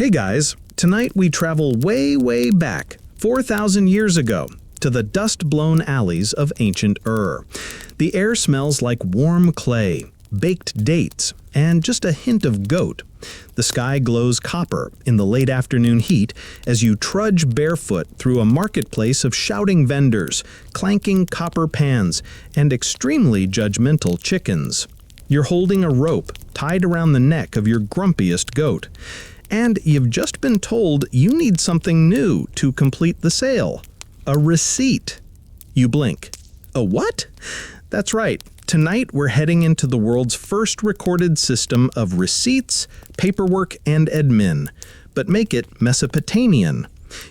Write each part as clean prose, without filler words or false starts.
Hey guys, tonight we travel way back, 4,000 years ago, to the dust-blown alleys of ancient Ur. The air smells like warm clay, baked dates, and just a hint of goat. The sky glows copper in the late afternoon heat as you trudge barefoot through a marketplace of shouting vendors, clanking copper pans, and extremely judgmental chickens. You're holding a rope tied around the neck of your grumpiest goat. And you've just been told you need something new to complete the sale. A receipt. You blink. A what? That's right. Tonight we're heading into the world's first recorded system of receipts, paperwork, and admin. But make it Mesopotamian.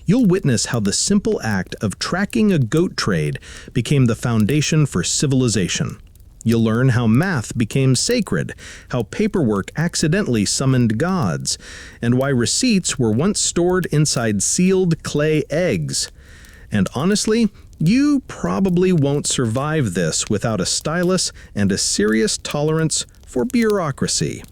You'll witness how the simple act of tracking a goat trade became the foundation for civilization. You'll learn how math became sacred, how paperwork accidentally summoned gods, and why receipts were once stored inside sealed clay eggs. And honestly, you probably won't survive this without a stylus and a serious tolerance for bureaucracy.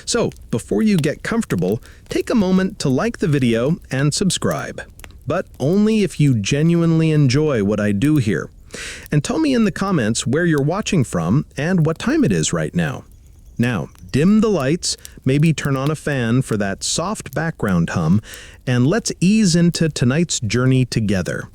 So, before you get comfortable, take a moment to like the video and subscribe. But only if you genuinely enjoy what I do here. And tell me in the comments where you're watching from and what time it is right now. Now, dim the lights, maybe turn on a fan for that soft background hum, and let's ease into tonight's journey together.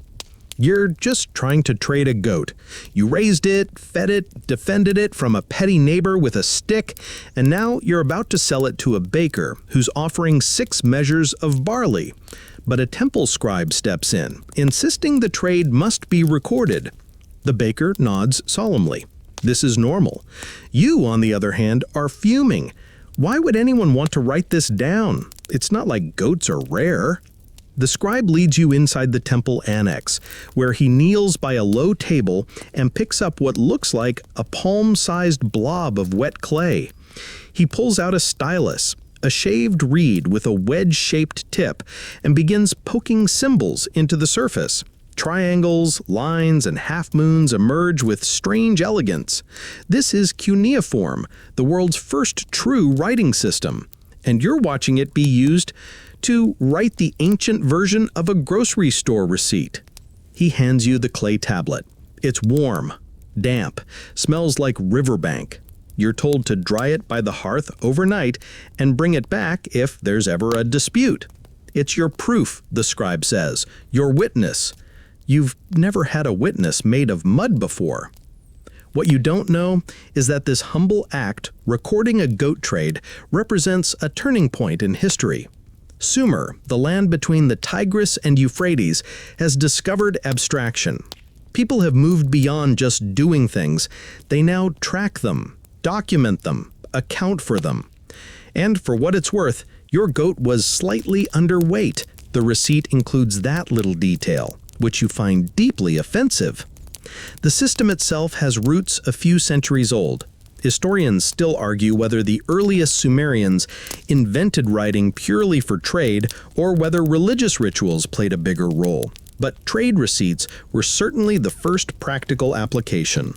You're just trying to trade a goat. You raised it, fed it, defended it from a petty neighbor with a stick, and now you're about to sell it to a baker who's offering 6 measures of barley. But a temple scribe steps in, insisting the trade must be recorded. The baker nods solemnly. This is normal. You, on the other hand, are fuming. Why would anyone want to write this down? It's not like goats are rare. The scribe leads you inside the temple annex, where he kneels by a low table and picks up what looks like a palm-sized blob of wet clay. He pulls out a stylus, a shaved reed with a wedge-shaped tip, and begins poking symbols into the surface. Triangles, lines, and half-moons emerge with strange elegance. This is cuneiform, the world's first true writing system, and you're watching it be used to write the ancient version of a grocery store receipt. He hands you the clay tablet. It's warm, damp, smells like riverbank. You're told to dry it by the hearth overnight and bring it back if there's ever a dispute. It's your proof, the scribe says, your witness. You've never had a witness made of mud before. What you don't know is that this humble act, recording a goat trade, represents a turning point in history. Sumer, the land between the Tigris and Euphrates, has discovered abstraction. People have moved beyond just doing things. They now track them, document them, account for them. And for what it's worth, your goat was slightly underweight. The receipt includes that little detail, which you find deeply offensive. The system itself has roots a few centuries old. Historians still argue whether the earliest Sumerians invented writing purely for trade or whether religious rituals played a bigger role. But trade receipts were certainly the first practical application.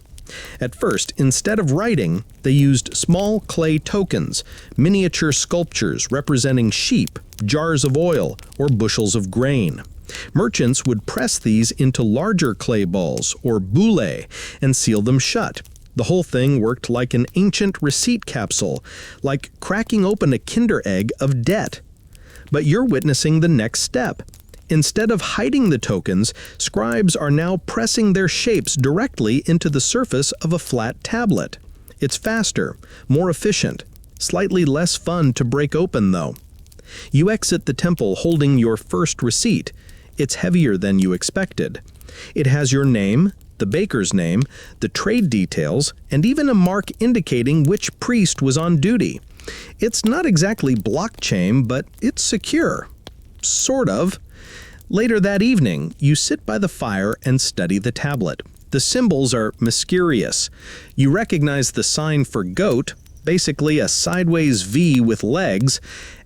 At first, instead of writing, they used small clay tokens, miniature sculptures representing sheep, jars of oil, or bushels of grain. Merchants would press these into larger clay balls, or boule, and seal them shut. The whole thing worked like an ancient receipt capsule, like cracking open a Kinder egg of debt. But you're witnessing the next step. Instead of hiding the tokens, scribes are now pressing their shapes directly into the surface of a flat tablet. It's faster, more efficient, slightly less fun to break open though. You exit the temple holding your first receipt. It's heavier than you expected. It has your name, the baker's name, the trade details, and even a mark indicating which priest was on duty. It's not exactly blockchain, but it's secure. Sort of. Later that evening, you sit by the fire and study the tablet. The symbols are mysterious. You recognize the sign for goat, basically a sideways V with legs,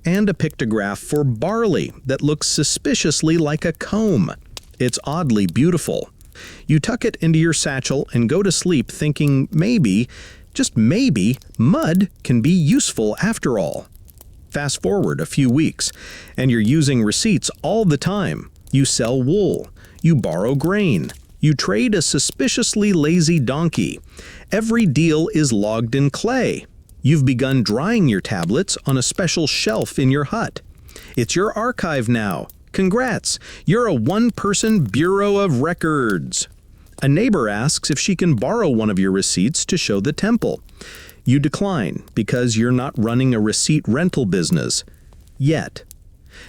and a pictograph for barley that looks suspiciously like a comb. It's oddly beautiful. You tuck it into your satchel and go to sleep thinking maybe, just maybe, mud can be useful after all. Fast forward a few weeks, and you're using receipts all the time. You sell wool. You borrow grain. You trade a suspiciously lazy donkey. Every deal is logged in clay. You've begun drying your tablets on a special shelf in your hut. It's your archive now. Congrats! You're a one-person Bureau of Records. A neighbor asks if she can borrow one of your receipts to show the temple. You decline because you're not running a receipt rental business. Yet.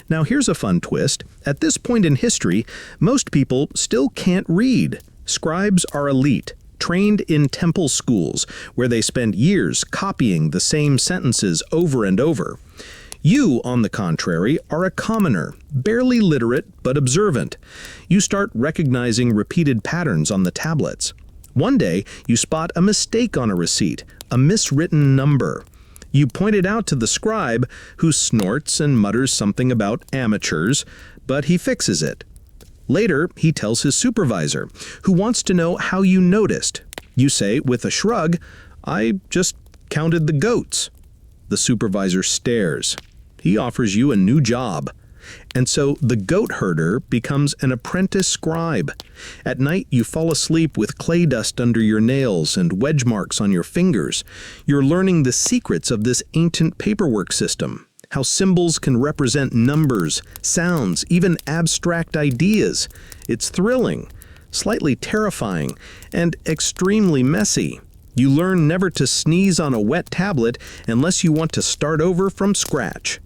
Now here's a fun twist. At this point in history, most people still can't read. Scribes are elite, trained in temple schools, where they spend years copying the same sentences over and over. You, on the contrary, are a commoner, barely literate but observant. You start recognizing repeated patterns on the tablets. One day, you spot a mistake on a receipt, a miswritten number. You point it out to the scribe, who snorts and mutters something about amateurs, but he fixes it. Later, he tells his supervisor, who wants to know how you noticed. You say, with a shrug, "I just counted the goats." The supervisor stares. He offers you a new job. And so the goat herder becomes an apprentice scribe. At night, you fall asleep with clay dust under your nails and wedge marks on your fingers. You're learning the secrets of this ancient paperwork system, how symbols can represent numbers, sounds, even abstract ideas. It's thrilling, slightly terrifying, and extremely messy. You learn never to sneeze on a wet tablet unless you want to start over from scratch.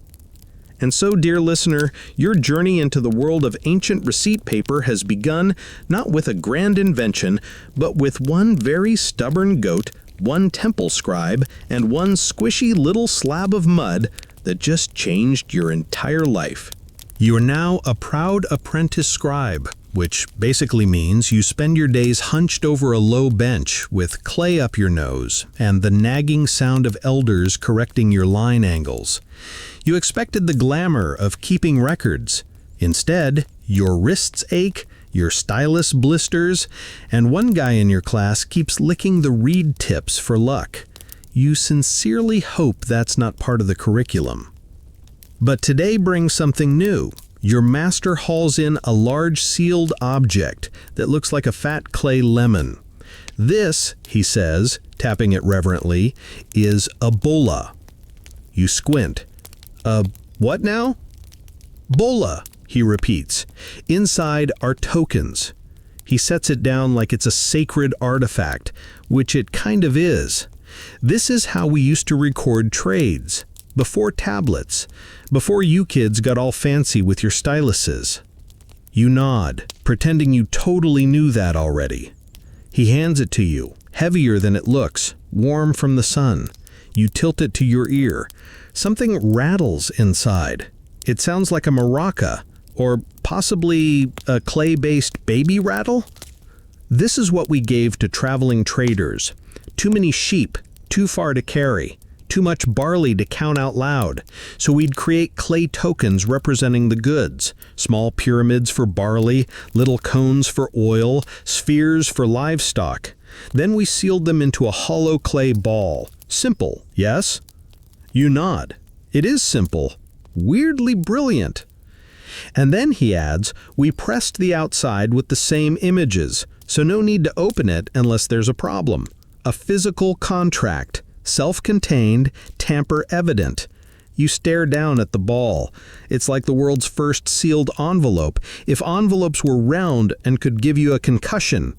And so, dear listener, your journey into the world of ancient receipt paper has begun not with a grand invention, but with one very stubborn goat, one temple scribe, and one squishy little slab of mud that just changed your entire life. You are now a proud apprentice scribe, which basically means you spend your days hunched over a low bench with clay up your nose and the nagging sound of elders correcting your line angles. You expected the glamour of keeping records. Instead, your wrists ache, your stylus blisters, and one guy in your class keeps licking the reed tips for luck. You sincerely hope that's not part of the curriculum. But today brings something new. Your master hauls in a large sealed object that looks like a fat clay lemon. This, he says, tapping it reverently, is a bola. You squint. What now? Bola, he repeats. Inside are tokens. He sets it down like it's a sacred artifact, which it kind of is. This is how we used to record trades. Before tablets, before you kids got all fancy with your styluses. You nod, pretending you totally knew that already. He hands it to you, heavier than it looks, warm from the sun. You tilt it to your ear. Something rattles inside. It sounds like a maraca, or possibly a clay-based baby rattle. This is what we gave to traveling traders. Too many sheep, too far to carry. Too much barley to count out loud, so we'd create clay tokens representing the goods. Small pyramids for barley, little cones for oil, spheres for livestock. Then we sealed them into a hollow clay ball. Simple, yes? You nod. It is simple. Weirdly brilliant. And then, he adds, we pressed the outside with the same images, so no need to open it unless there's a problem. A physical contract. Self-contained, tamper-evident. You stare down at the ball. It's like the world's first sealed envelope, if envelopes were round and could give you a concussion.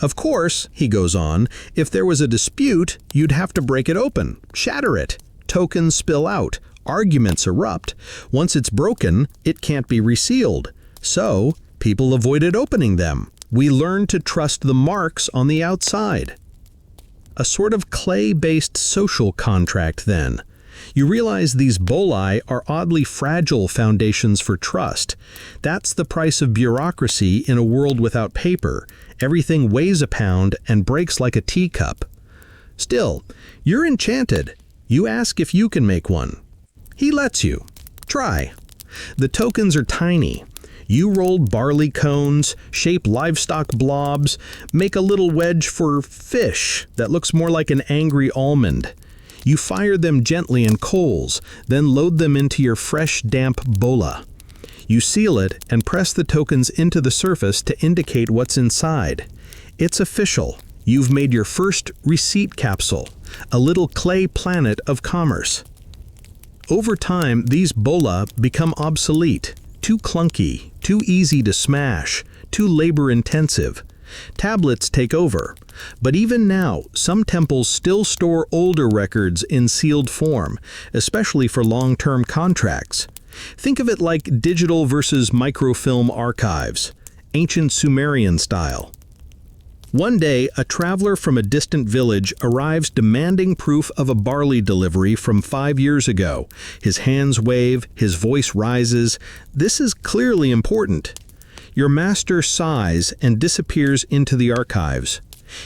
Of course, he goes on, if there was a dispute, you'd have to break it open, shatter it. Tokens spill out, arguments erupt. Once it's broken, it can't be resealed. So, people avoided opening them. We learned to trust the marks on the outside. A sort of clay-based social contract, then. You realize these boli are oddly fragile foundations for trust. That's the price of bureaucracy in a world without paper. Everything weighs a pound and breaks like a teacup. Still, you're enchanted. You ask if you can make one. He lets you. Try. The tokens are tiny. You rolled barley cones, shape livestock blobs, make a little wedge for fish that looks more like an angry almond. You fire them gently in coals, then load them into your fresh, damp bola. You seal it and press the tokens into the surface to indicate what's inside. It's official. You've made your first receipt capsule, a little clay planet of commerce. Over time, these bola become obsolete, too clunky, too easy to smash, too labor-intensive. Tablets take over. But even now, some temples still store older records in sealed form, especially for long-term contracts. Think of it like digital versus microfilm archives, ancient Sumerian style. One day, a traveler from a distant village arrives demanding proof of a barley delivery from 5 years ago. His hands wave, his voice rises. This is clearly important. Your master sighs and disappears into the archives.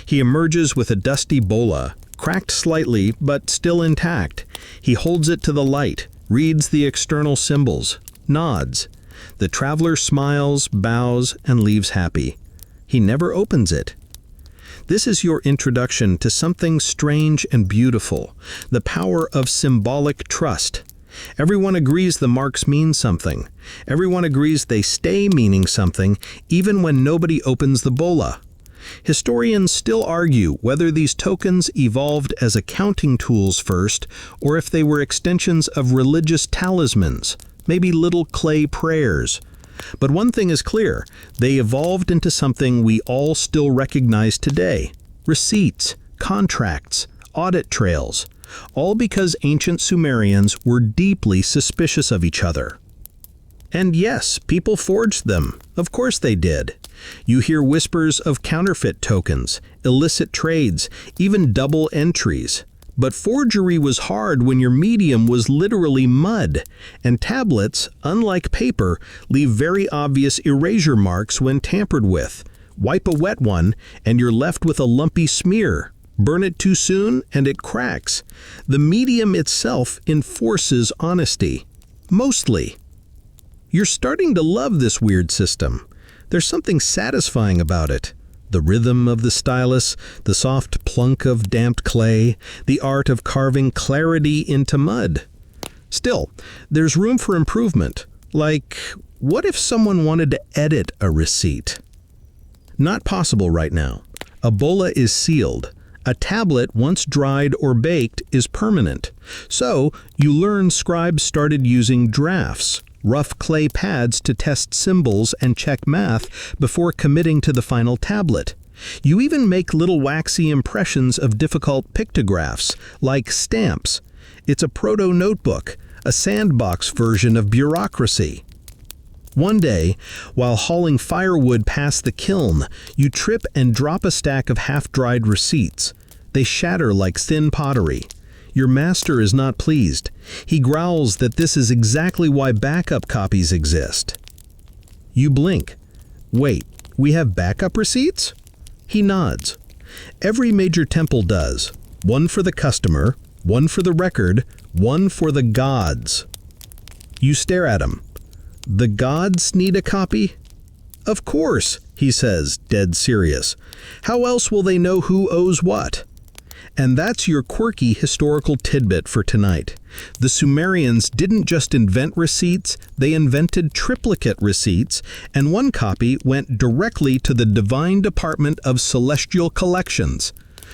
He emerges with a dusty bola, cracked slightly but still intact. He holds it to the light, reads the external symbols, nods. The traveler smiles, bows, and leaves happy. He never opens it. This is your introduction to something strange and beautiful, the power of symbolic trust. Everyone agrees the marks mean something. Everyone agrees they stay meaning something, even when nobody opens the bola. Historians still argue whether these tokens evolved as accounting tools first, or if they were extensions of religious talismans, maybe little clay prayers. But one thing is clear, they evolved into something we all still recognize today: receipts, contracts, audit trails, all because ancient Sumerians were deeply suspicious of each other. And yes, people forged them. Of course they did. You hear whispers of counterfeit tokens, illicit trades, even double entries. But forgery was hard when your medium was literally mud, and tablets, unlike paper, leave very obvious erasure marks when tampered with. Wipe a wet one, and you're left with a lumpy smear. Burn it too soon, and it cracks. The medium itself enforces honesty. Mostly. You're starting to love this weird system. There's something satisfying about it. The rhythm of the stylus, the soft plunk of damped clay, the art of carving clarity into mud. Still, there's room for improvement. Like, what if someone wanted to edit a receipt? Not possible right now. A bola is sealed. A tablet, once dried or baked, is permanent. So, you learn scribes started using drafts, rough clay pads to test symbols and check math before committing to the final tablet. You even make little waxy impressions of difficult pictographs, like stamps. It's a proto-notebook, a sandbox version of bureaucracy. One day, while hauling firewood past the kiln, you trip and drop a stack of half-dried receipts. They shatter like thin pottery. Your master is not pleased. He growls that this is exactly why backup copies exist. You blink. Wait, we have backup receipts? He nods. Every major temple does. One for the customer, one for the record, one for the gods. You stare at him. The gods need a copy? Of course, he says, dead serious. How else will they know who owes what? And that's your quirky historical tidbit for tonight. The Sumerians didn't just invent receipts, they invented triplicate receipts, and one copy went directly to the divine department of celestial collections.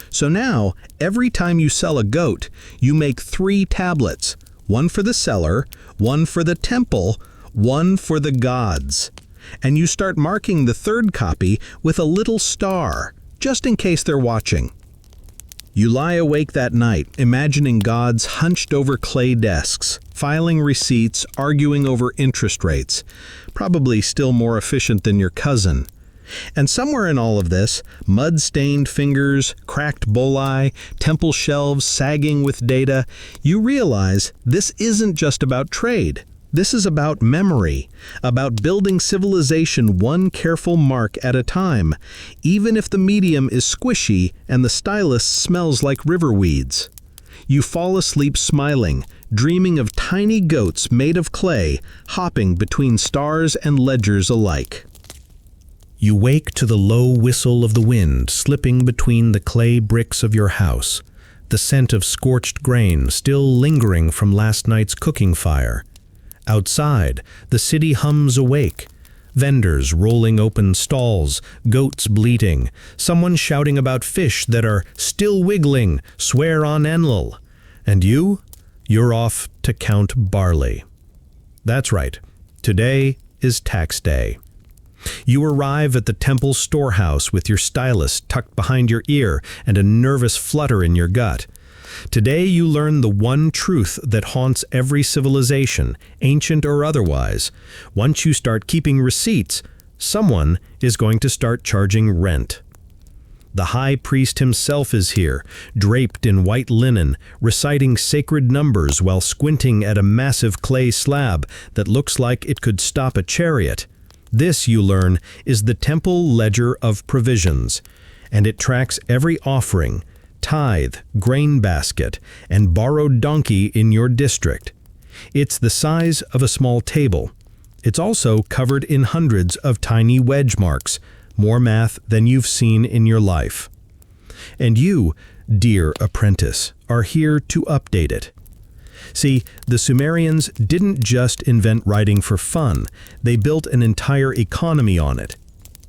So now, every time you sell a goat, you make 3 tablets, one for the seller, one for the temple, one for the gods. And you start marking the 3rd copy with a little star, just in case they're watching. You lie awake that night, imagining gods hunched over clay desks, filing receipts, arguing over interest rates. Probably still more efficient than your cousin. And somewhere in all of this, mud-stained fingers, cracked boli, temple shelves sagging with data, you realize this isn't just about trade. This is about memory, about building civilization one careful mark at a time, even if the medium is squishy and the stylus smells like river weeds. You fall asleep smiling, dreaming of tiny goats made of clay, hopping between stars and ledgers alike. You wake to the low whistle of the wind slipping between the clay bricks of your house. the scent of scorched grain still lingering from last night's cooking fire. Outside, the city hums awake. Vendors rolling open stalls, goats bleating, someone shouting about fish that are still wiggling, swear on Enlil. And you're off to count barley. That's right, today is tax day. You arrive at the temple storehouse with your stylus tucked behind your ear and a nervous flutter in your gut. Today you learn the one truth that haunts every civilization, ancient or otherwise. Once you start keeping receipts, someone is going to start charging rent. The high priest himself is here, draped in white linen, reciting sacred numbers while squinting at a massive clay slab that looks like it could stop a chariot. This, you learn, is the temple ledger of provisions, and it tracks every offering, tithe, grain basket, and borrowed donkey in your district. It's the size of a small table. It's also covered in hundreds of tiny wedge marks, more math than you've seen in your life. And you, dear apprentice, are here to update it. See, the Sumerians didn't just invent writing for fun, they built an entire economy on it.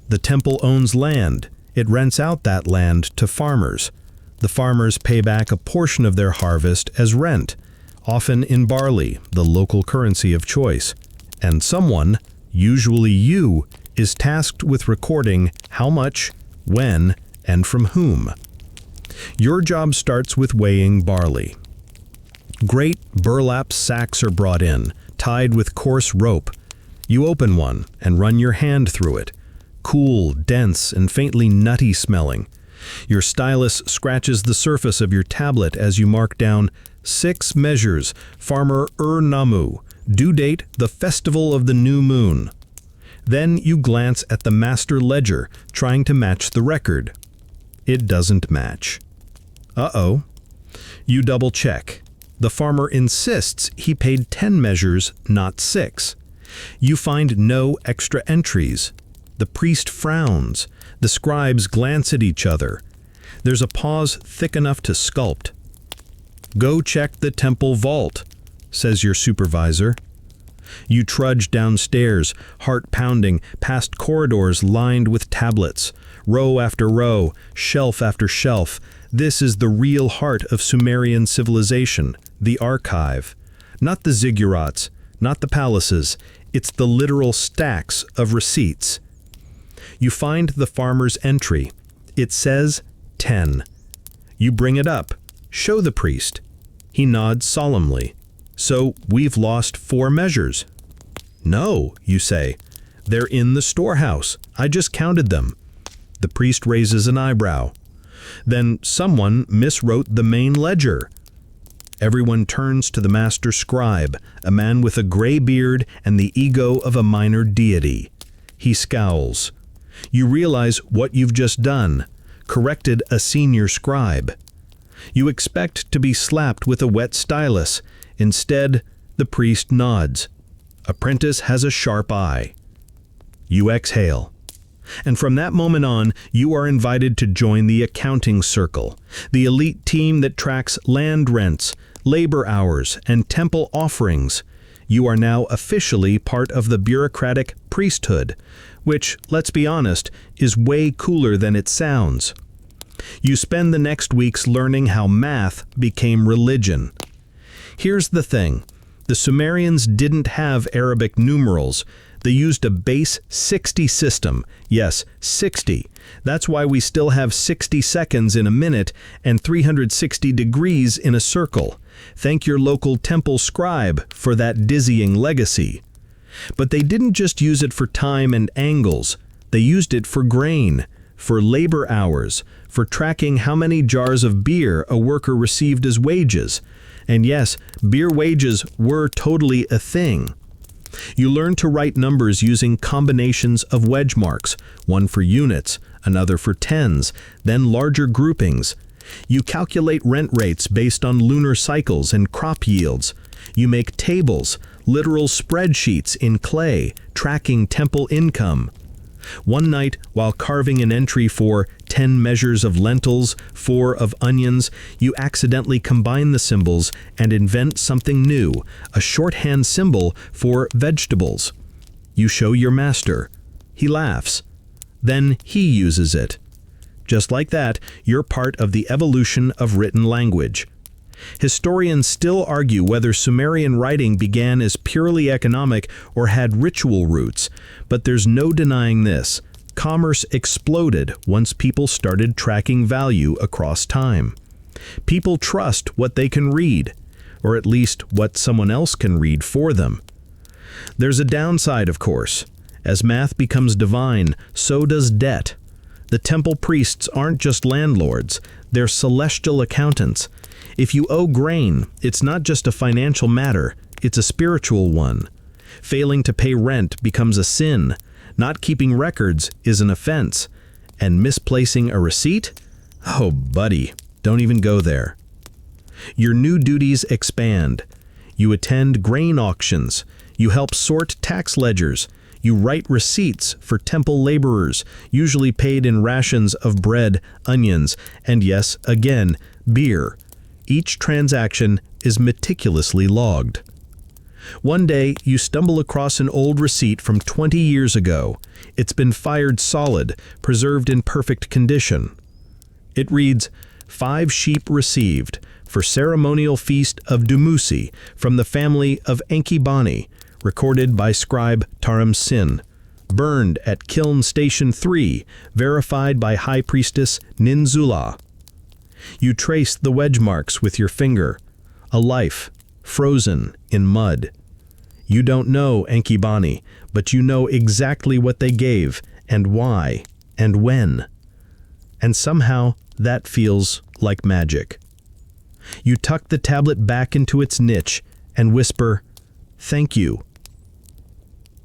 The temple owns land. It rents out that land to farmers. The farmers pay back a portion of their harvest as rent, often in barley, the local currency of choice. And someone, usually you, is tasked with recording how much, when, and from whom. Your job starts with weighing barley. Great burlap sacks are brought in, tied with coarse rope. You open one and run your hand through it. Cool, dense, and faintly nutty smelling. Your stylus scratches the surface of your tablet as you mark down 6 measures, Farmer Namu, due date the festival of the new moon. Then you glance at the master ledger, trying to match the record. It doesn't match. Uh-oh. You double check. The farmer insists he paid 10 measures, not 6. You find no extra entries. The priest frowns. The scribes glance at each other. There's a pause thick enough to sculpt. "Go check the temple vault," says your supervisor. You trudge downstairs, heart pounding, past corridors lined with tablets, row after row, shelf after shelf. This is the real heart of Sumerian civilization, the archive. Not the ziggurats, not the palaces. It's the literal stacks of receipts. You find the farmer's entry. It says 10. You bring it up. Show the priest. He nods solemnly. "So we've lost 4 measures." "No," you say. "They're in the storehouse. I just counted them." The priest raises an eyebrow. "Then someone miswrote the main ledger." Everyone turns to the master scribe, a man with a gray beard and the ego of a minor deity. He scowls. You realize what you've just done, corrected a senior scribe. You expect to be slapped with a wet stylus. Instead, the priest nods. Apprentice has a sharp eye. You exhale. And from that moment on, you are invited to join the accounting circle, the elite team that tracks land rents, labor hours, and temple offerings. You are now officially part of the bureaucratic priesthood, which, let's be honest, is way cooler than it sounds. You spend the next weeks learning how math became religion. Here's the thing. The Sumerians didn't have Arabic numerals. They used a base 60 system. Yes, 60. That's why we still have 60 seconds in a minute and 360 degrees in a circle. Thank your local temple scribe for that dizzying legacy. But they didn't just use it for time and angles. They used it for grain, for labor hours, for tracking how many jars of beer a worker received as wages. And yes, beer wages were totally a thing. You learn to write numbers using combinations of wedge marks, one for units, another for tens, then larger groupings. You calculate rent rates based on lunar cycles and crop yields. You make tables, literal spreadsheets in clay, tracking temple income. One night, while carving an entry for 10 measures of lentils, 4 of onions, you accidentally combine the symbols and invent something new, a shorthand symbol for vegetables. You show your master. He laughs. Then he uses it. Just like that, you're part of the evolution of written language. Historians still argue whether Sumerian writing began as purely economic or had ritual roots, but there's no denying this. Commerce exploded once people started tracking value across time. People trust what they can read, or at least what someone else can read for them. There's a downside, of course. As math becomes divine, so does debt. The temple priests aren't just landlords, they're celestial accountants. If you owe grain, it's not just a financial matter, it's a spiritual one. Failing to pay rent becomes a sin. Not keeping records is an offense. And misplacing a receipt? Oh, buddy, don't even go there. Your new duties expand. You attend grain auctions. You help sort tax ledgers. You write receipts for temple laborers, usually paid in rations of bread, onions, and yes, again, beer. Each transaction is meticulously logged. One day, you stumble across an old receipt from 20 years ago. It's been fired solid, preserved in perfect condition. It reads, 5 sheep received for ceremonial feast of Dumuzi from the family of Enkibani, recorded by scribe Taram Sin. Burned at Kiln Station 3, verified by High Priestess Ninzula. You trace the wedge marks with your finger. A life, frozen in mud. You don't know Enkibani, but you know exactly what they gave, and why, and when. And somehow, that feels like magic. You tuck the tablet back into its niche and whisper, "Thank you."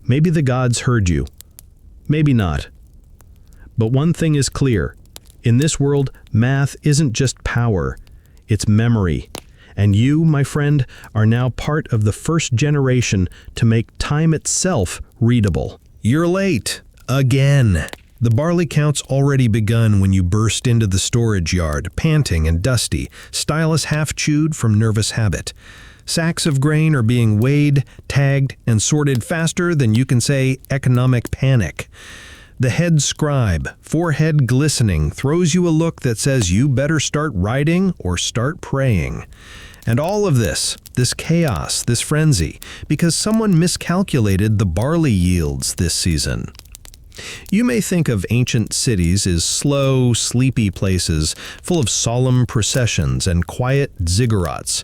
Maybe the gods heard you. Maybe not. But one thing is clear. In this world, math isn't just power. It's memory. And you, my friend, are now part of the first generation to make time itself readable. You're late. Again. The barley count's already begun when you burst into the storage yard, panting and dusty, stylus half-chewed from nervous habit. Sacks of grain are being weighed, tagged, and sorted faster than you can say economic panic. The head scribe, forehead glistening, throws you a look that says you better start writing or start praying. And all of this chaos, this frenzy, because someone miscalculated the barley yields this season. You may think of ancient cities as slow, sleepy places full of solemn processions and quiet ziggurats.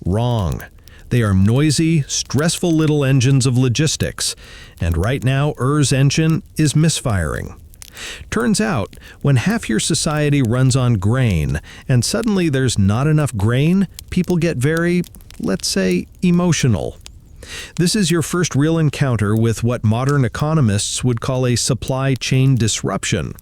Wrong. They are noisy, stressful little engines of logistics, and right now Ur's engine is misfiring. Turns out, when half your society runs on grain, and suddenly there's not enough grain, people get very, let's say, emotional. This is your first real encounter with what modern economists would call a supply chain disruption.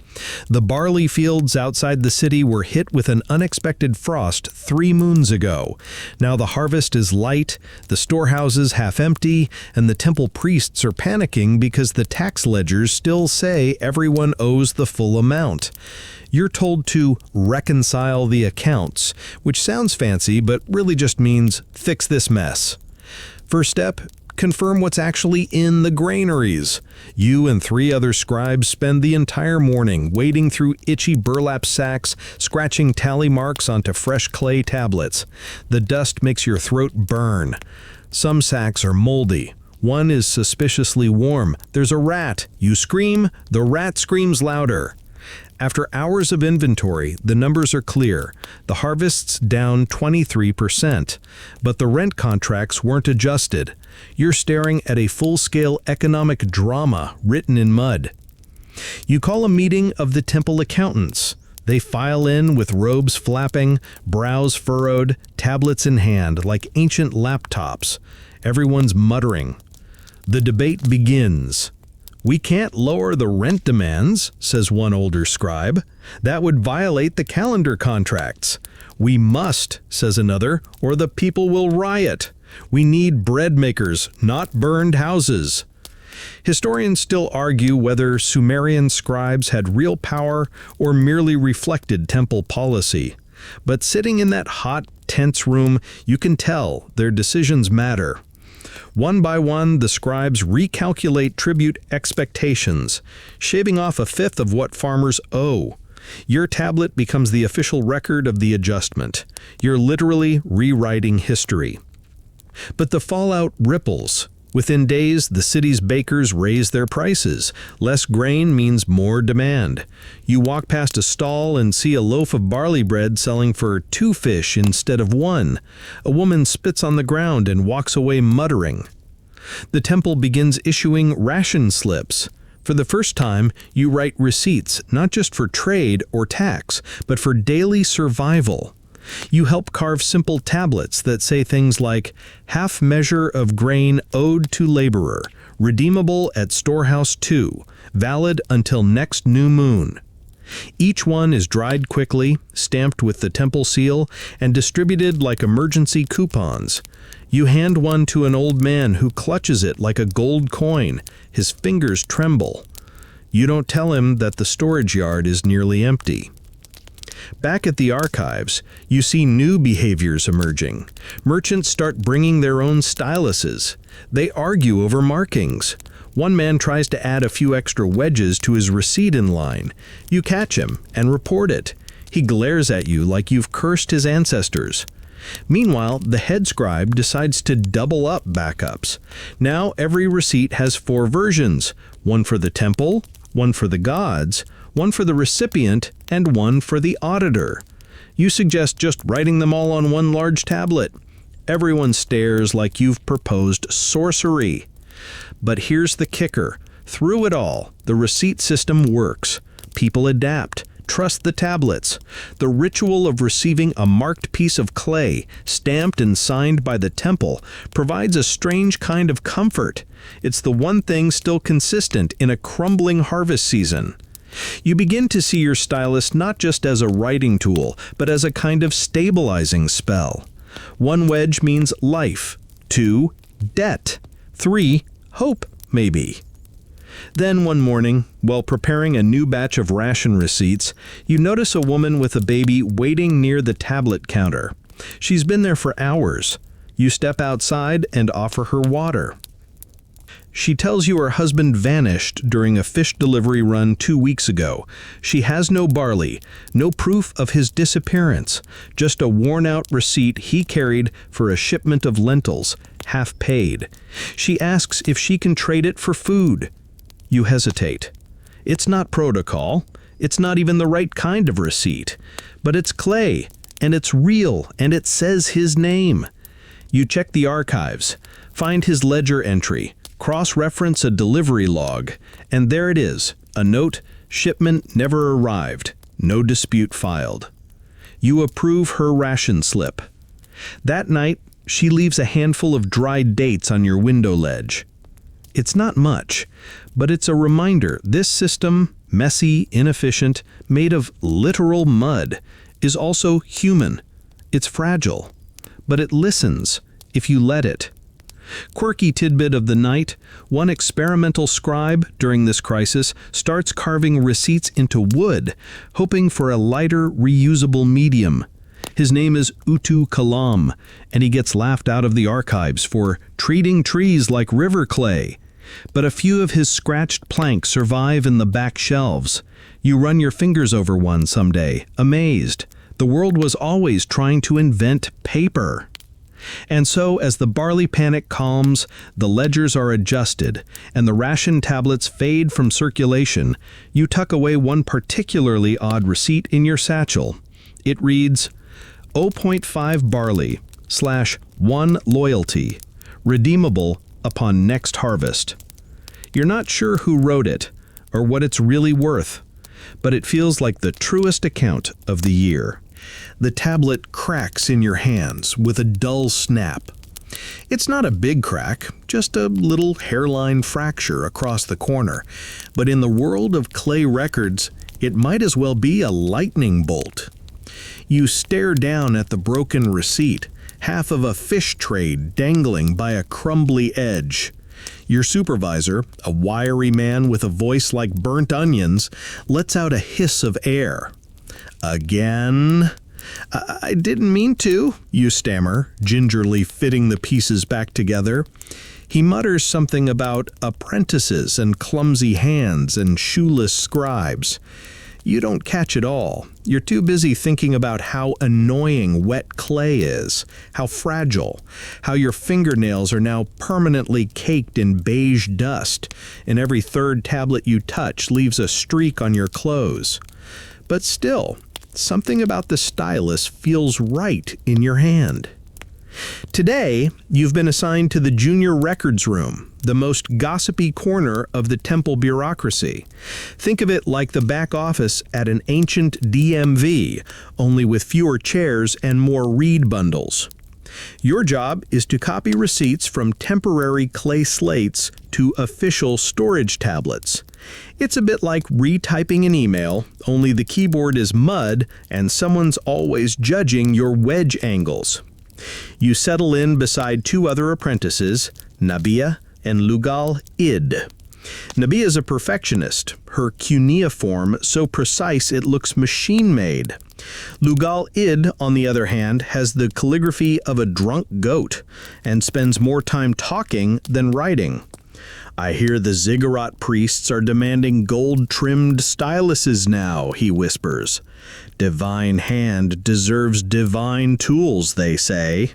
The barley fields outside the city were hit with an unexpected frost 3 moons ago. Now the harvest is light, the storehouses half empty, and the temple priests are panicking because the tax ledgers still say everyone owes the full amount. You're told to reconcile the accounts, which sounds fancy but really just means fix this mess. First step, confirm what's actually in the granaries. You and 3 other scribes spend the entire morning wading through itchy burlap sacks, scratching tally marks onto fresh clay tablets. The dust makes your throat burn. Some sacks are moldy. One is suspiciously warm. There's a rat. You scream, the rat screams louder. After hours of inventory, the numbers are clear. The harvest's down 23%, but the rent contracts weren't adjusted. You're staring at a full-scale economic drama written in mud. You call a meeting of the temple accountants. They file in with robes flapping, brows furrowed, tablets in hand like ancient laptops. Everyone's muttering. The debate begins. "We can't lower the rent demands," says one older scribe. "That would violate the calendar contracts." "We must," says another, "or the people will riot. We need bread makers, not burned houses." Historians still argue whether Sumerian scribes had real power or merely reflected temple policy. But sitting in that hot, tense room, you can tell their decisions matter. One by one, the scribes recalculate tribute expectations, shaving off a fifth of what farmers owe. Your tablet becomes the official record of the adjustment. You're literally rewriting history. But the fallout ripples. Within days, the city's bakers raise their prices. Less grain means more demand. You walk past a stall and see a loaf of barley bread selling for 2 fish instead of 1. A woman spits on the ground and walks away muttering. The temple begins issuing ration slips. For the first time, you write receipts not just for trade or tax, but for daily survival. You help carve simple tablets that say things like, half measure of grain owed to laborer, redeemable at storehouse 2, valid until next new moon. Each one is dried quickly, stamped with the temple seal, and distributed like emergency coupons. You hand one to an old man who clutches it like a gold coin. His fingers tremble. You don't tell him that the storage yard is nearly empty. Back at the archives, you see new behaviors emerging. Merchants start bringing their own styluses. They argue over markings. One man tries to add a few extra wedges to his receipt in line. You catch him and report it. He glares at you like you've cursed his ancestors. Meanwhile, the head scribe decides to double up backups. Now every receipt has 4 versions, one for the temple, one for the gods, one for the recipient, and one for the auditor. You suggest just writing them all on one large tablet. Everyone stares like you've proposed sorcery. But here's the kicker. Through it all, the receipt system works. People adapt. Trust the tablets. The ritual of receiving a marked piece of clay, stamped and signed by the temple, provides a strange kind of comfort. It's the one thing still consistent in a crumbling harvest season. You begin to see your stylus not just as a writing tool, but as a kind of stabilizing spell. 1 wedge means life, 2, debt, 3, hope, maybe. Then one morning, while preparing a new batch of ration receipts, you notice a woman with a baby waiting near the tablet counter. She's been there for hours. You step outside and offer her water. She tells you her husband vanished during a fish delivery run 2 weeks ago. She has no barley, no proof of his disappearance, just a worn-out receipt he carried for a shipment of lentils, half paid. She asks if she can trade it for food. You hesitate. It's not protocol. It's not even the right kind of receipt. But it's clay, and it's real, and it says his name. You check the archives, find his ledger entry, cross-reference a delivery log, and there it is, a note, shipment never arrived, no dispute filed. You approve her ration slip. That night, she leaves a handful of dried dates on your window ledge. It's not much, but it's a reminder this system, messy, inefficient, made of literal mud, is also human. It's fragile, but it listens if you let it. Quirky tidbit of the night, one experimental scribe during this crisis starts carving receipts into wood, hoping for a lighter, reusable medium. His name is Utu Kalam, and he gets laughed out of the archives for treating trees like river clay. But a few of his scratched planks survive in the back shelves. You run your fingers over one someday, amazed. The world was always trying to invent paper. And so, as the barley panic calms, the ledgers are adjusted, and the ration tablets fade from circulation, you tuck away one particularly odd receipt in your satchel. It reads, 0.5 barley / 1 loyalty, redeemable upon next harvest. You're not sure who wrote it, or what it's really worth, but it feels like the truest account of the year. The tablet cracks in your hands with a dull snap. It's not a big crack, just a little hairline fracture across the corner, but in the world of clay records, it might as well be a lightning bolt. You stare down at the broken receipt, half of a fish trade dangling by a crumbly edge. Your supervisor, a wiry man with a voice like burnt onions, lets out a hiss of air. Again? I didn't mean to, you stammer, gingerly fitting the pieces back together. He mutters something about apprentices and clumsy hands and shoeless scribes. You don't catch it all. You're too busy thinking about how annoying wet clay is, how fragile, how your fingernails are now permanently caked in beige dust, and every third tablet you touch leaves a streak on your clothes. But still, something about the stylus feels right in your hand. Today, you've been assigned to the junior records room, the most gossipy corner of the temple bureaucracy. Think of it like the back office at an ancient DMV, only with fewer chairs and more reed bundles. Your job is to copy receipts from temporary clay slates to official storage tablets. It's a bit like retyping an email, only the keyboard is mud and someone's always judging your wedge angles. You settle in beside two other apprentices, Nabia and Lugal-id. Nabia is a perfectionist, her cuneiform so precise it looks machine-made. Lugal-id, on the other hand, has the calligraphy of a drunk goat and spends more time talking than writing. I hear the ziggurat priests are demanding gold-trimmed styluses now, he whispers. Divine hand deserves divine tools, they say.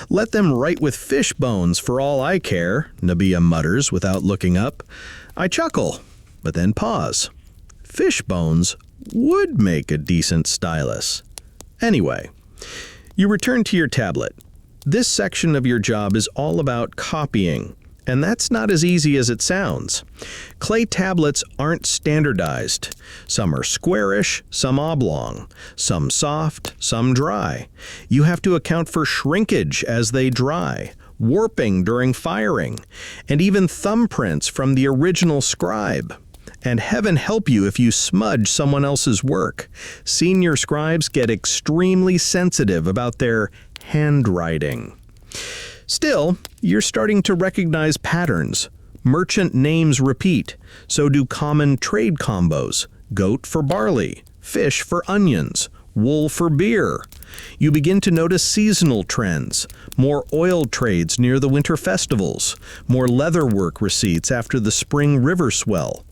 Let them write with fish bones for all I care, Nabia mutters without looking up. I chuckle, but then pause. Fish bones would make a decent stylus. Anyway, you return to your tablet. This section of your job is all about copying. And that's not as easy as it sounds. Clay tablets aren't standardized. Some are squarish, some oblong, some soft, some dry. You have to account for shrinkage as they dry, warping during firing, and even thumbprints from the original scribe. And heaven help you if you smudge someone else's work. Senior scribes get extremely sensitive about their handwriting. Still, you're starting to recognize patterns. Merchant names repeat, so do common trade combos. Goat for barley, fish for onions, wool for beer. You begin to notice seasonal trends, more oil trades near the winter festivals, more leatherwork receipts after the spring river swell.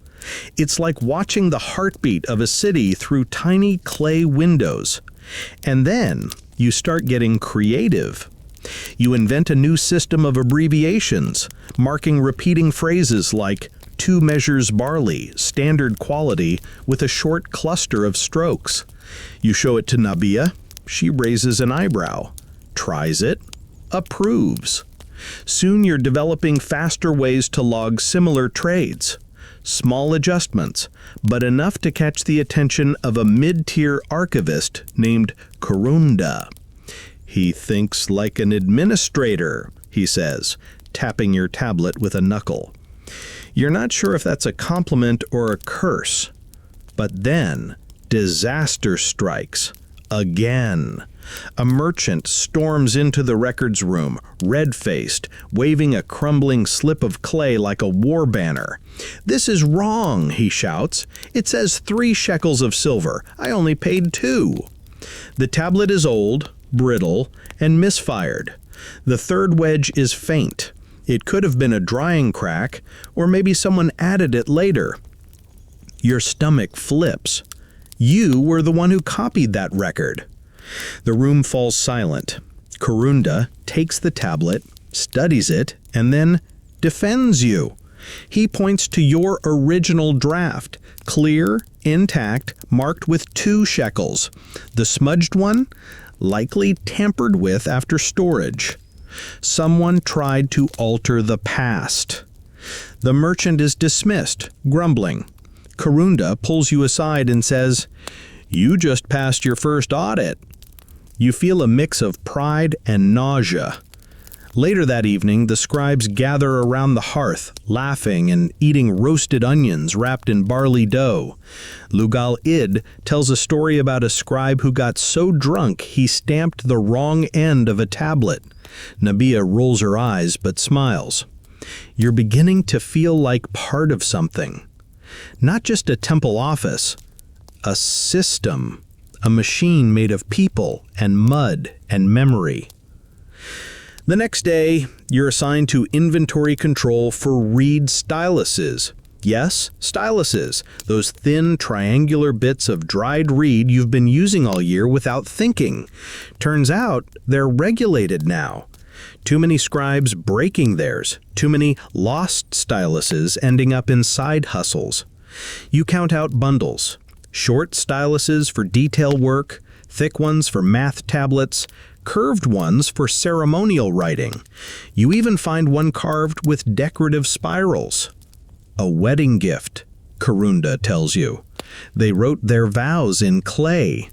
It's like watching the heartbeat of a city through tiny clay windows. And then you start getting creative. You invent a new system of abbreviations, marking repeating phrases like 2 measures barley, standard quality, with a short cluster of strokes. You show it to Nabia. She raises an eyebrow, tries it, approves. Soon you're developing faster ways to log similar trades. Small adjustments, but enough to catch the attention of a mid-tier archivist named Kurunda. He thinks like an administrator, he says, tapping your tablet with a knuckle. You're not sure if that's a compliment or a curse. But then, disaster strikes. Again. A merchant storms into the records room, red-faced, waving a crumbling slip of clay like a war banner. "This is wrong," he shouts. "It says 3 shekels of silver. I only paid 2. The tablet is old, brittle, and misfired. The third wedge is faint. It could have been a drying crack, or maybe someone added it later. Your stomach flips. You were the one who copied that record. The room falls silent. Kurunda takes the tablet, studies it, and then defends you. He points to your original draft, clear, intact, marked with 2 shekels. The smudged one? Likely tampered with after storage. Someone tried to alter the past. The merchant is dismissed, grumbling. Kurunda pulls you aside and says, "You just passed your first audit." You feel a mix of pride and nausea. Later that evening, the scribes gather around the hearth, laughing and eating roasted onions wrapped in barley dough. Lugal-id tells a story about a scribe who got so drunk he stamped the wrong end of a tablet. Nabia rolls her eyes but smiles. You're beginning to feel like part of something. Not just a temple office, a system, a machine made of people and mud and memory. The next day, you're assigned to inventory control for reed styluses. Yes, styluses, those thin triangular bits of dried reed you've been using all year without thinking. Turns out they're regulated now. Too many scribes breaking theirs, too many lost styluses ending up in side hustles. You count out bundles, short styluses for detail work, thick ones for math tablets, curved ones for ceremonial writing. You even find one carved with decorative spirals. A wedding gift, Karunda tells you. They wrote their vows in clay.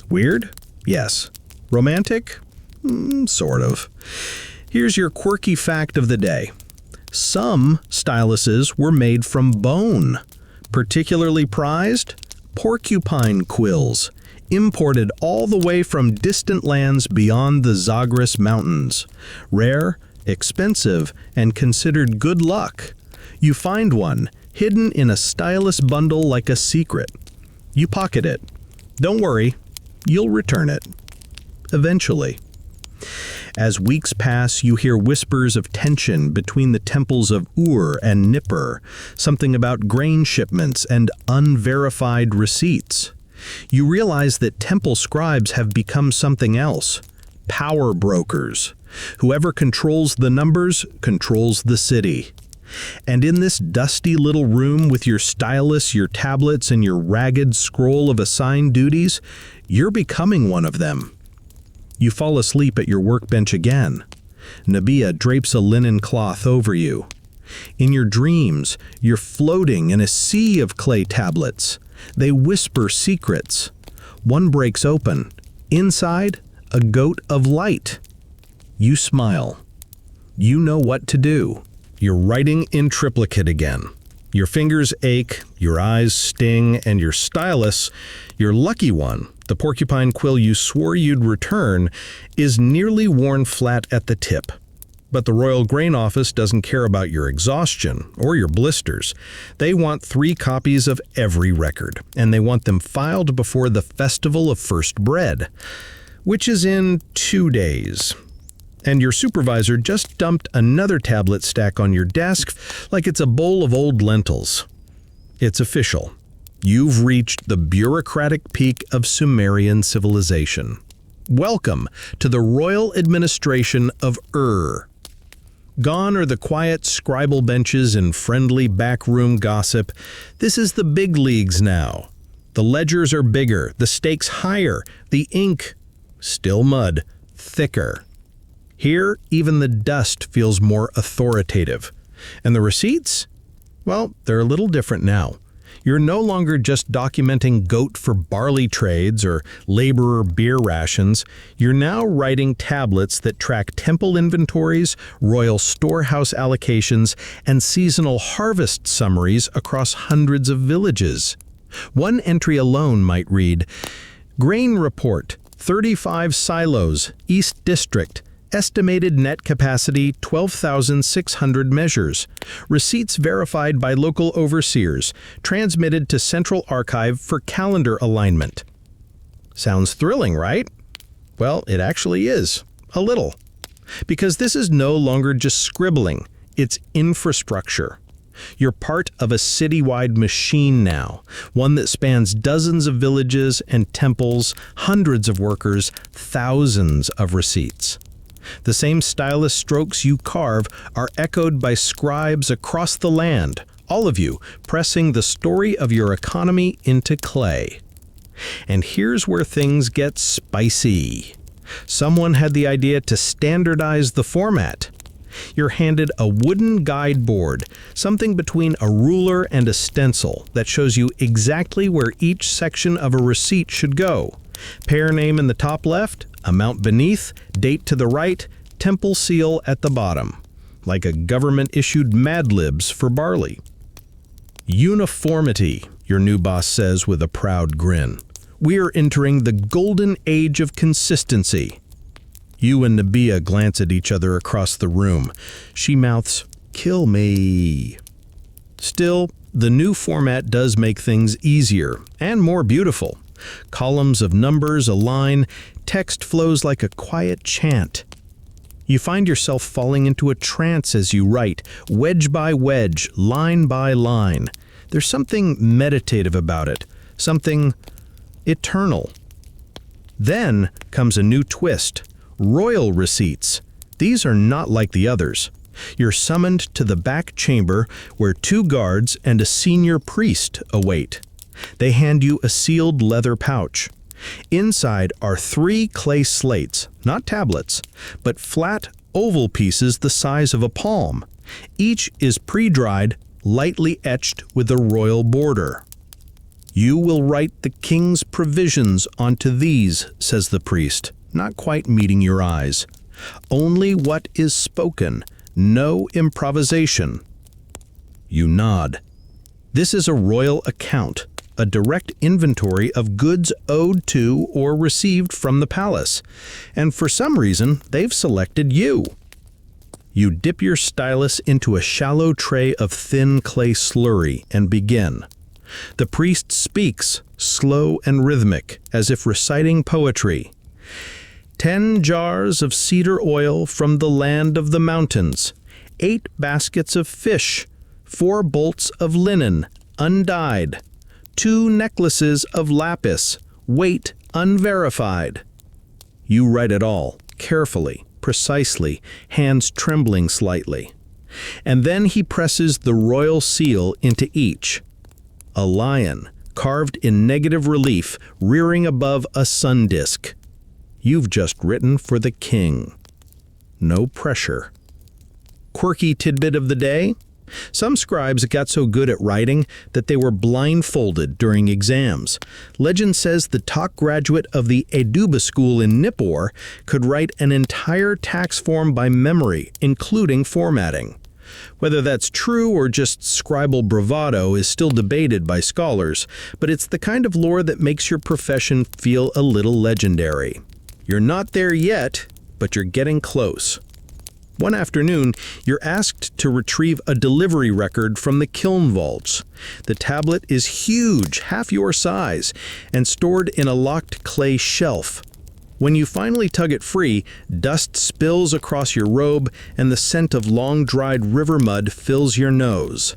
Weird? Yes. Romantic? Sort of. Here's your quirky fact of the day. Some styluses were made from bone. Particularly prized? Porcupine quills, imported all the way from distant lands beyond the Zagros Mountains. Rare, expensive, and considered good luck. You find one, hidden in a stylus bundle like a secret. You pocket it. Don't worry, you'll return it. Eventually. As weeks pass, you hear whispers of tension between the temples of Ur and Nippur, something about grain shipments and unverified receipts. You realize that temple scribes have become something else. Power brokers. Whoever controls the numbers controls the city. And in this dusty little room with your stylus, your tablets, and your ragged scroll of assigned duties, you're becoming one of them. You fall asleep at your workbench again. Nabia drapes a linen cloth over you. In your dreams, you're floating in a sea of clay tablets. They whisper secrets. One breaks open. Inside, a goat of light. You smile. You know what to do. You're writing in triplicate again. Your fingers ache, your eyes sting, and your stylus, your lucky one, the porcupine quill you swore you'd return, is nearly worn flat at the tip. But the Royal Grain Office doesn't care about your exhaustion or your blisters. They want 3 copies of every record, and they want them filed before the Festival of First Bread, which is in 2 days. And your supervisor just dumped another tablet stack on your desk like it's a bowl of old lentils. It's official. You've reached the bureaucratic peak of Sumerian civilization. Welcome to the royal administration of Ur. Gone are the quiet scribal benches and friendly backroom gossip. This is the big leagues now. The ledgers are bigger, the stakes higher, the ink, still mud, thicker. Here, even the dust feels more authoritative. And the receipts? Well, they're a little different now. You're no longer just documenting goat for barley trades or laborer beer rations. You're now writing tablets that track temple inventories, royal storehouse allocations, and seasonal harvest summaries across hundreds of villages. One entry alone might read, Grain Report, 35 silos, East District, estimated net capacity 12,600 measures. Receipts verified by local overseers, transmitted to Central Archive for calendar alignment. Sounds thrilling, right? Well, it actually is. A little. Because this is no longer just scribbling, it's infrastructure. You're part of a citywide machine now, one that spans dozens of villages and temples, hundreds of workers, thousands of receipts. The same stylus strokes you carve are echoed by scribes across the land, all of you pressing the story of your economy into clay. And here's where things get spicy. Someone had the idea to standardize the format. You're handed a wooden guide board, something between a ruler and a stencil that shows you exactly where each section of a receipt should go. Pair name in the top left, amount beneath, date to the right, temple seal at the bottom. Like a government-issued Mad Libs for barley. Uniformity, your new boss says with a proud grin. We're entering the golden age of consistency. You and Nabia glance at each other across the room. She mouths, Kill me. Still, the new format does make things easier and more beautiful. Columns of numbers align, text flows like a quiet chant. You find yourself falling into a trance as you write, wedge by wedge, line by line. There's something meditative about it, something eternal. Then comes a new twist, royal receipts. These are not like the others. You're summoned to the back chamber where 2 guards and a senior priest await. They hand you a sealed leather pouch. Inside are 3 clay slates, not tablets, but flat, oval pieces the size of a palm. Each is pre-dried, lightly etched with a royal border. You will write the king's provisions onto these, says the priest, not quite meeting your eyes. Only what is spoken, no improvisation. You nod. This is a royal account, a direct inventory of goods owed to or received from the palace, and for some reason they've selected you. You dip your stylus into a shallow tray of thin clay slurry and begin. The priest speaks, slow and rhythmic, as if reciting poetry. 10 jars of cedar oil from the land of the mountains, 8 baskets of fish, 4 bolts of linen, undyed, 2 necklaces of lapis, weight unverified. You write it all, carefully, precisely, hands trembling slightly. And then he presses the royal seal into each. A lion, carved in negative relief, rearing above a sun disk. You've just written for the king. No pressure. Quirky tidbit of the day? Some scribes got so good at writing that they were blindfolded during exams. Legend says the top graduate of the Eduba school in Nippur could write an entire tax form by memory, including formatting. Whether that's true or just scribal bravado is still debated by scholars, but it's the kind of lore that makes your profession feel a little legendary. You're not there yet, but you're getting close. One afternoon, you're asked to retrieve a delivery record from the kiln vaults. The tablet is huge, half your size, and stored in a locked clay shelf. When you finally tug it free, dust spills across your robe and the scent of long-dried river mud fills your nose.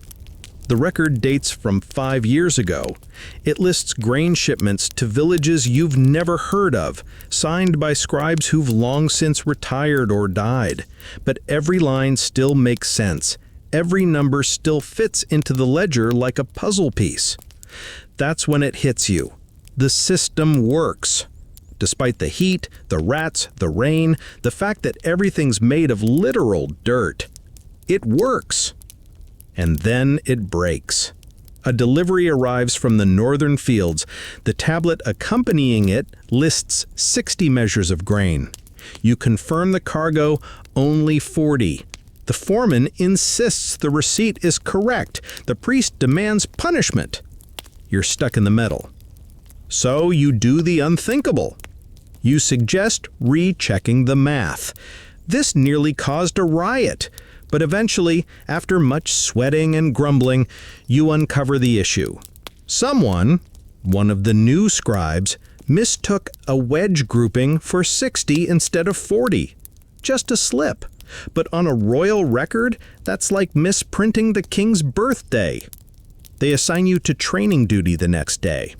The record dates from 5 years ago. It lists grain shipments to villages you've never heard of, signed by scribes who've long since retired or died. But every line still makes sense. Every number still fits into the ledger like a puzzle piece. That's when it hits you. The system works. Despite the heat, the rats, the rain, the fact that everything's made of literal dirt. It works. And then it breaks. A delivery arrives from the northern fields. The tablet accompanying it lists 60 measures of grain. You confirm the cargo, only 40. The foreman insists the receipt is correct. The priest demands punishment. You're stuck in the middle. So you do the unthinkable. You suggest rechecking the math. This nearly caused a riot. But eventually, after much sweating and grumbling, you uncover the issue. Someone, one of the new scribes, mistook a wedge grouping for 60 instead of 40. Just a slip. But on a royal record, that's like misprinting the king's birthday. They assign you to training duty the next day.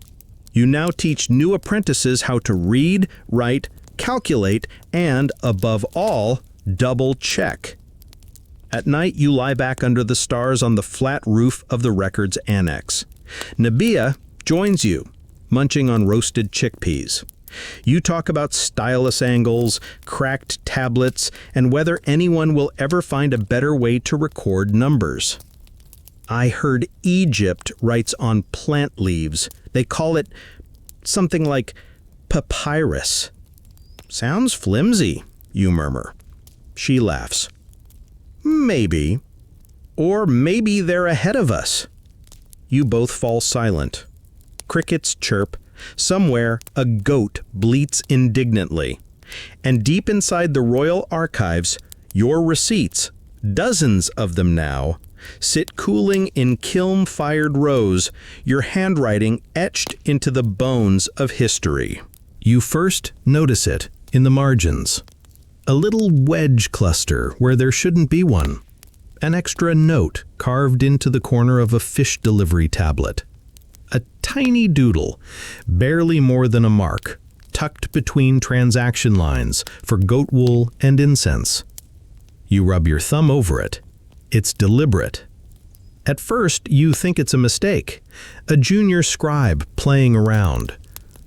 You now teach new apprentices how to read, write, calculate, and, above all, double-check. At night, you lie back under the stars on the flat roof of the record's annex. Nabia joins you, munching on roasted chickpeas. You talk about stylus angles, cracked tablets, and whether anyone will ever find a better way to record numbers. I heard Egypt writes on plant leaves. They call it something like papyrus. Sounds flimsy, you murmur. She laughs. Maybe. Or maybe they're ahead of us. You both fall silent. Crickets chirp. Somewhere, a goat bleats indignantly. And deep inside the royal archives, your receipts, Dozens of them now sit cooling in kiln-fired rows, your handwriting etched into the bones of history. You first notice it in the margins. A little wedge cluster where there shouldn't be one. An extra note carved into the corner of a fish delivery tablet. A tiny doodle, barely more than a mark, tucked between transaction lines for goat wool and incense. You rub your thumb over it. It's deliberate. At first, you think it's a mistake, a junior scribe playing around.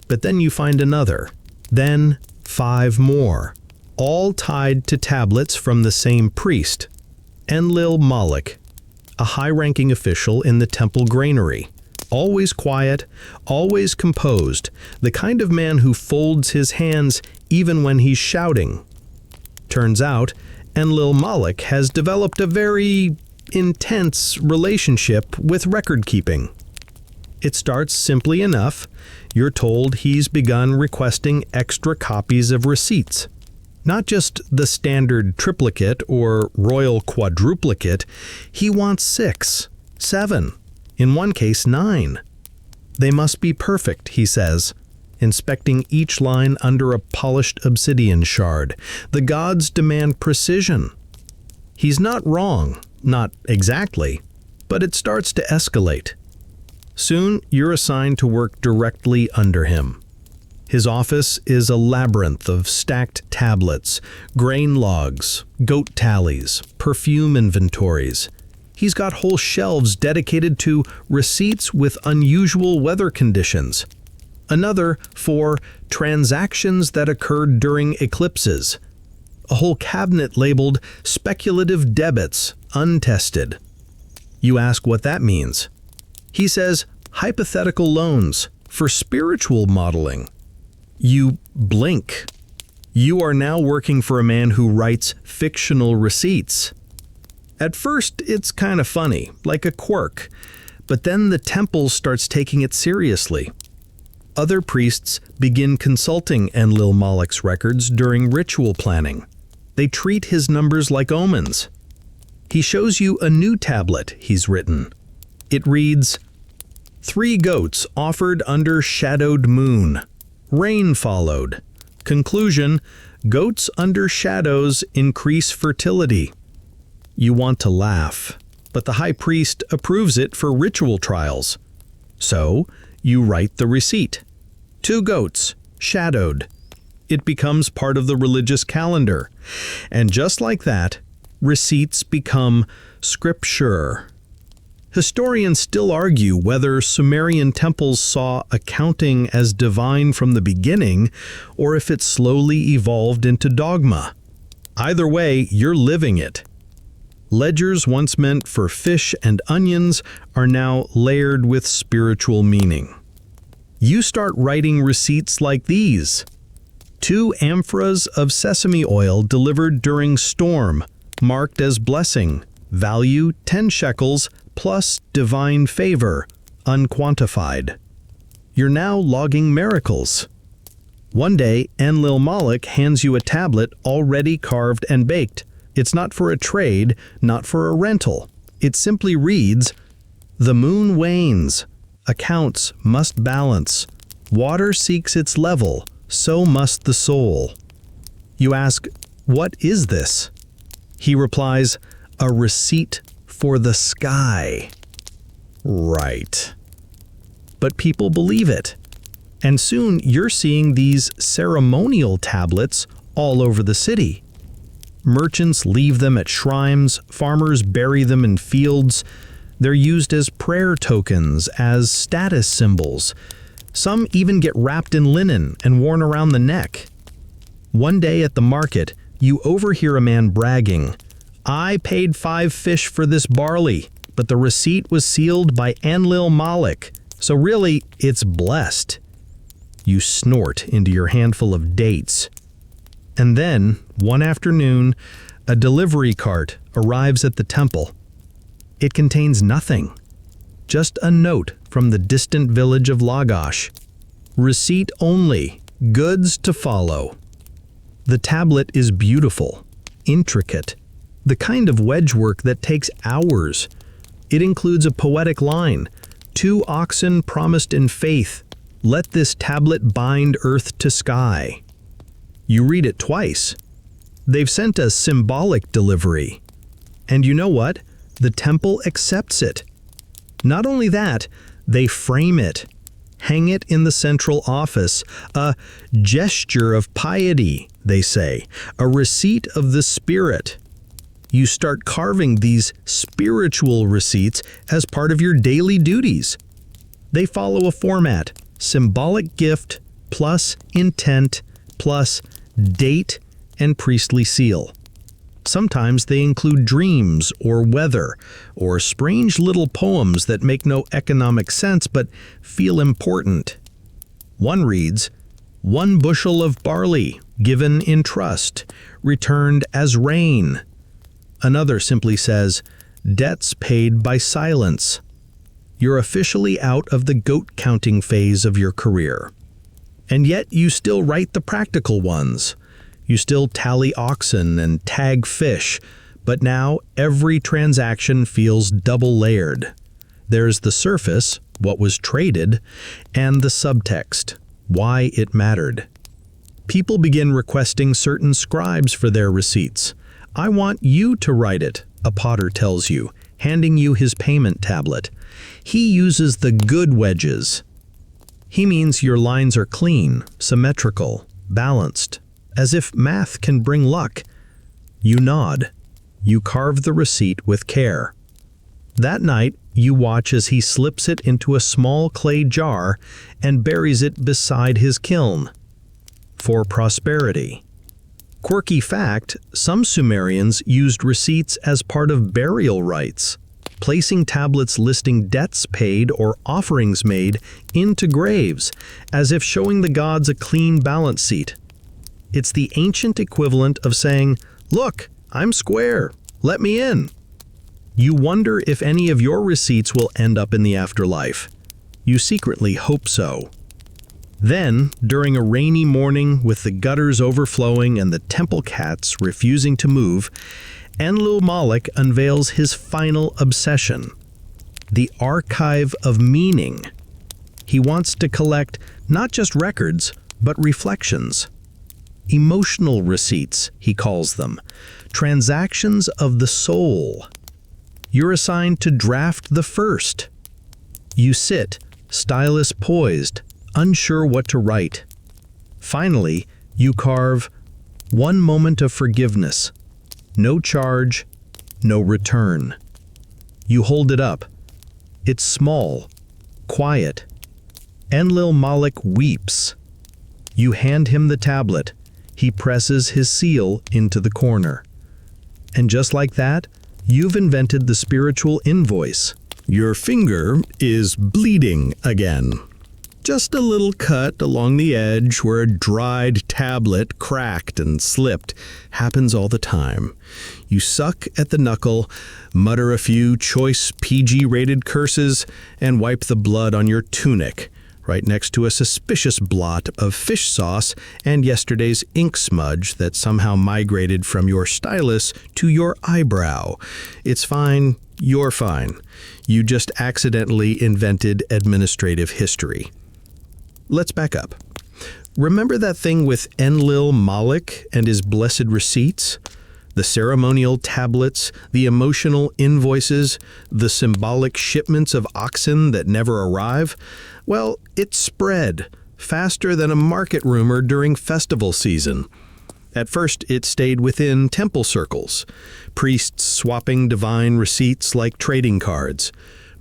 But then you find another, then 5 more, all tied to tablets from the same priest, Enlil Moloch, a high-ranking official in the temple granary. Always quiet, always composed, the kind of man who folds his hands even when he's shouting. Turns out, Enlil Moloch has developed a very intense relationship with record-keeping. It starts simply enough. You're told he's begun requesting extra copies of receipts. Not just the standard triplicate or royal quadruplicate, he wants 6, 7, in one case 9. They must be perfect, he says, inspecting each line under a polished obsidian shard. The gods demand precision. He's not wrong, not exactly, but it starts to escalate. Soon, you're assigned to work directly under him. His office is a labyrinth of stacked tablets, grain logs, goat tallies, perfume inventories. He's got whole shelves dedicated to receipts with unusual weather conditions. Another for transactions that occurred during eclipses. A whole cabinet labeled speculative debits, untested. You ask what that means. He says hypothetical loans for spiritual modeling. You blink. You are now working for a man who writes fictional receipts. At first, it's kind of funny, like a quirk, but then the temple starts taking it seriously. Other priests begin consulting Enlil Moloch's records during ritual planning. They treat his numbers like omens. He shows you a new tablet he's written. It reads, 3 goats offered under shadowed moon. Rain followed. Conclusion, goats under shadows increase fertility. You want to laugh, but the high priest approves it for ritual trials. So, you write the receipt. 2 goats, shadowed. It becomes part of the religious calendar. And just like that, receipts become scripture. Historians still argue whether Sumerian temples saw accounting as divine from the beginning, or if it slowly evolved into dogma. Either way, you're living it. Ledgers once meant for fish and onions are now layered with spiritual meaning. You start writing receipts like these. 2 amphras of sesame oil delivered during storm, marked as blessing, value 10 shekels plus divine favor, unquantified. You're now logging miracles. One day, Enlil Moloch hands you a tablet already carved and baked. It's not for a trade, not for a rental. It simply reads, "The moon wanes. Accounts must balance. Water seeks its level, so must the soul." You ask, "What is this?" He replies, "A receipt for the sky." Right. But people believe it. And soon you're seeing these ceremonial tablets all over the city. Merchants leave them at shrines, farmers bury them in fields. They're used as prayer tokens, as status symbols. Some even get wrapped in linen and worn around the neck. One day at the market, you overhear a man bragging, "I paid 5 fish for this barley, but the receipt was sealed by Enlil Moloch, so really, it's blessed." You snort into your handful of dates. And then, one afternoon, a delivery cart arrives at the temple. It contains nothing. Just a note from the distant village of Lagash. Receipt only, goods to follow. The tablet is beautiful, intricate, the kind of wedge work that takes hours. It includes a poetic line, "Two oxen promised in faith, let this tablet bind earth to sky." You read it twice. They've sent a symbolic delivery. And you know what? The temple accepts it. Not only that, they frame it, hang it in the central office, a gesture of piety, they say, a receipt of the spirit. You start carving these spiritual receipts as part of your daily duties. They follow a format: symbolic gift plus intent plus date and priestly seal. Sometimes they include dreams or weather or strange little poems that make no economic sense but feel important. One reads, "1 bushel of barley given in trust, returned as rain." Another simply says, "Debts paid by silence." You're officially out of the goat counting phase of your career. And yet you still write the practical ones. You still tally oxen and tag fish, but now every transaction feels double-layered. There's the surface, what was traded, and the subtext, why it mattered. People begin requesting certain scribes for their receipts. "I want you to write it," a potter tells you, handing you his payment tablet. He uses the good wedges. He means your lines are clean, symmetrical, balanced, as if math can bring luck. You nod. You carve the receipt with care. That night, you watch as he slips it into a small clay jar and buries it beside his kiln. For prosperity. Quirky fact, some Sumerians used receipts as part of burial rites, placing tablets listing debts paid or offerings made into graves, as if showing the gods a clean balance sheet. It's the ancient equivalent of saying, "Look, I'm square, let me in." You wonder if any of your receipts will end up in the afterlife. You secretly hope so. Then, during a rainy morning with the gutters overflowing and the temple cats refusing to move, Enlil-Malik unveils his final obsession, the archive of meaning. He wants to collect not just records, but reflections. Emotional receipts, he calls them, transactions of the soul. You're assigned to draft the first. You sit, stylus poised, unsure what to write. Finally, you carve 1 moment of forgiveness. No charge, no return. You hold it up. It's small, quiet. Enlil-Malik weeps. You hand him the tablet. He presses his seal into the corner. And just like that, you've invented the spiritual invoice. Your finger is bleeding again. Just a little cut along the edge where a dried tablet cracked and slipped. Happens all the time. You suck at the knuckle, mutter a few choice PG-rated curses, and wipe the blood on your tunic, right next to a suspicious blot of fish sauce and yesterday's ink smudge that somehow migrated from your stylus to your eyebrow. It's fine, you're fine. You just accidentally invented administrative history. Let's back up. Remember that thing with Enlil-Malik and his blessed receipts? The ceremonial tablets, the emotional invoices, the symbolic shipments of oxen that never arrive? Well, it spread faster than a market rumor during festival season. At first, it stayed within temple circles, priests swapping divine receipts like trading cards,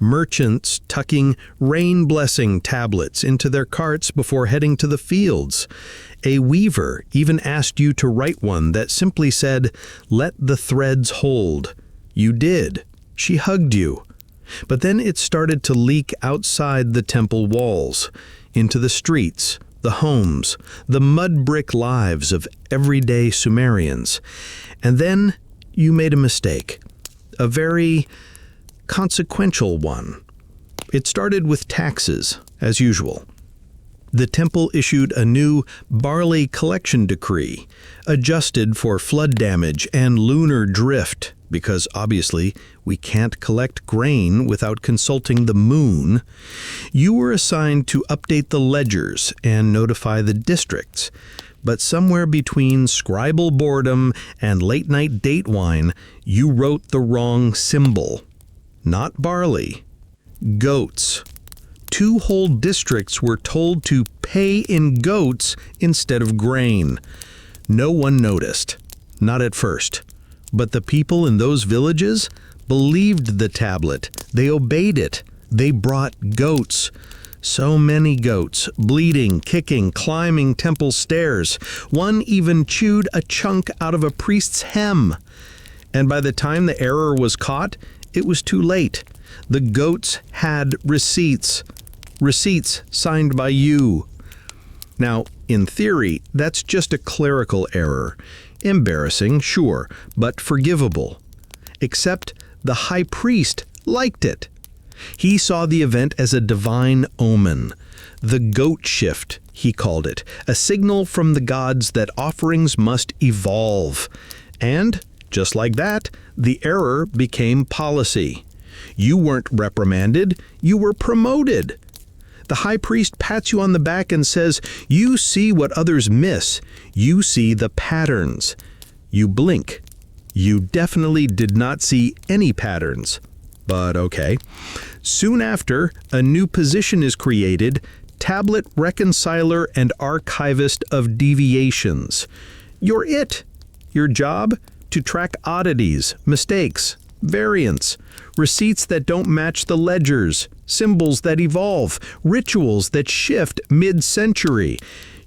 merchants tucking rain-blessing tablets into their carts before heading to the fields. A weaver even asked you to write one that simply said, "Let the threads hold." You did. She hugged you. But then it started to leak outside the temple walls, into the streets, the homes, the mud brick lives of everyday Sumerians. And then you made a mistake. A very consequential one. It started with taxes, as usual. The temple issued a new barley collection decree, adjusted for flood damage and lunar drift, because obviously we can't collect grain without consulting the moon. You were assigned to update the ledgers and notify the districts. But somewhere between scribal boredom and late-night date wine, you wrote the wrong symbol. Not barley. Goats. 2 whole districts were told to pay in goats instead of grain. No one noticed. Not at first. But the people in those villages believed the tablet. They obeyed it. They brought goats. So many goats, bleating, kicking, climbing temple stairs. One even chewed a chunk out of a priest's hem. And by the time the error was caught, it was too late. The goats had receipts. Receipts signed by you. Now, in theory, that's just a clerical error. Embarrassing, sure, but forgivable. Except the high priest liked it. He saw the event as a divine omen. The goat shift, he called it, a signal from the gods that offerings must evolve. And, just like that, the error became policy. You weren't reprimanded, you were promoted. The high priest pats you on the back and says, "You see what others miss. You see the patterns." You blink. You definitely did not see any patterns. But okay. Soon after, a new position is created, tablet reconciler and archivist of deviations. You're it. Your job? To track oddities, mistakes, variants, receipts that don't match the ledgers, symbols that evolve, rituals that shift mid-century.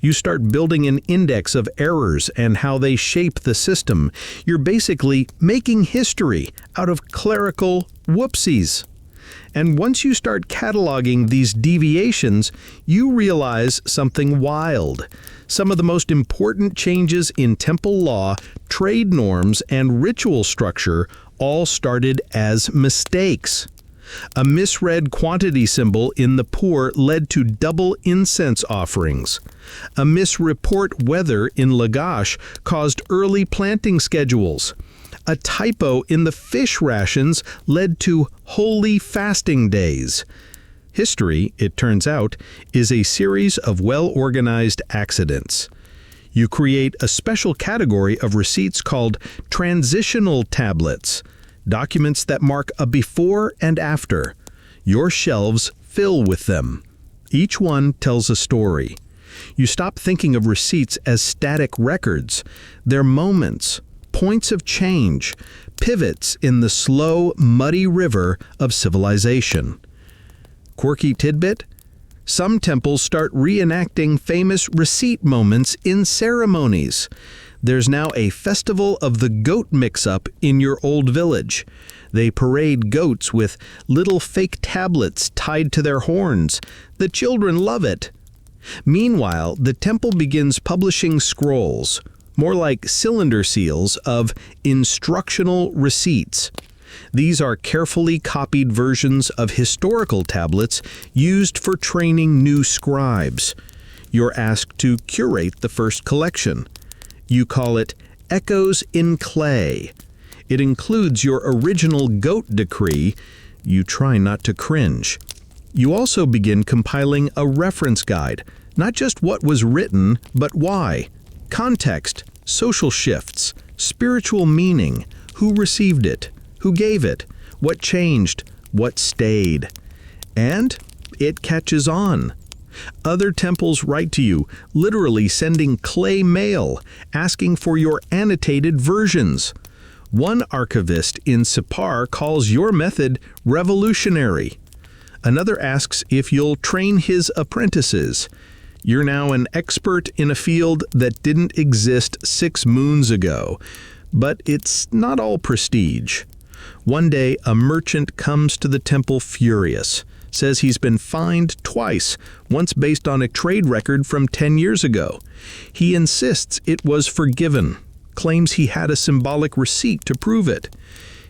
You start building an index of errors and how they shape the system. You're basically making history out of clerical whoopsies. And once you start cataloging these deviations, you realize something wild. Some of the most important changes in temple law, trade norms, and ritual structure all started as mistakes. A misread quantity symbol in the poor led to double incense offerings. A misreport weather in Lagash caused early planting schedules. A typo in the fish rations led to holy fasting days. History, it turns out, is a series of well-organized accidents. You create a special category of receipts called transitional tablets, documents that mark a before and after. Your shelves fill with them. Each one tells a story. You stop thinking of receipts as static records. They're moments, points of change, pivots in the slow, muddy river of civilization. Quirky tidbit? Some temples start reenacting famous receipt moments in ceremonies. There's now a festival of the goat mix-up in your old village. They parade goats with little fake tablets tied to their horns. The children love it. Meanwhile, the temple begins publishing scrolls, more like cylinder seals, of instructional receipts. These are carefully copied versions of historical tablets used for training new scribes. You're asked to curate the first collection. You call it Echoes in Clay. It includes your original goat decree. You try not to cringe. You also begin compiling a reference guide, not just what was written, but why. Context, social shifts, spiritual meaning, who received it, who gave it, what changed, what stayed. And it catches on. Other temples write to you, literally sending clay mail, asking for your annotated versions. One archivist in Sipar calls your method revolutionary. Another asks if you'll train his apprentices. You're now an expert in a field that didn't exist 6 moons ago. But it's not all prestige. One day, a merchant comes to the temple furious, says he's been fined twice, once based on a trade record from 10 years ago. He insists it was forgiven, claims he had a symbolic receipt to prove it.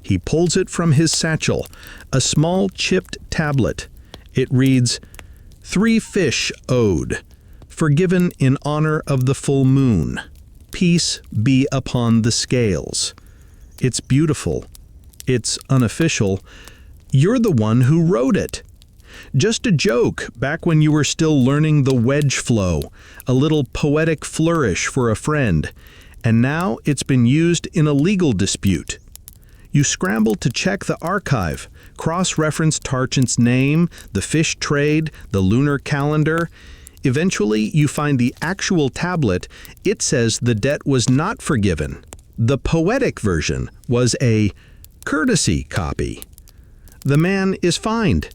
He pulls it from his satchel, a small chipped tablet. It reads, 3 fish owed. Forgiven in honor of the full moon. Peace be upon the scales. It's beautiful. It's unofficial. You're the one who wrote it. Just a joke back when you were still learning the wedge flow, a little poetic flourish for a friend, and now it's been used in a legal dispute. You scramble to check the archive, cross-reference Tarchant's name, the fish trade, the lunar calendar. Eventually, you find the actual tablet. It says the debt was not forgiven. The poetic version was a courtesy copy. The man is fined.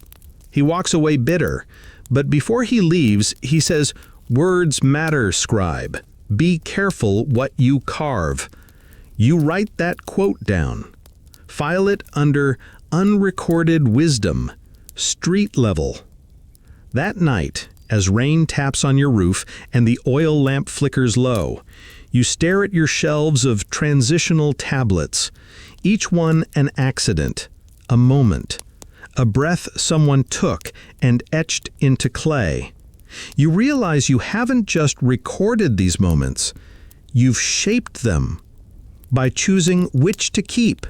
He walks away bitter, but before he leaves, he says, "Words matter, scribe. Be careful what you carve." You write that quote down. File it under unrecorded wisdom, street level. That night, as rain taps on your roof and the oil lamp flickers low, you stare at your shelves of transitional tablets, each one an accident, a moment, a breath someone took and etched into clay. You realize you haven't just recorded these moments, you've shaped them by choosing which to keep,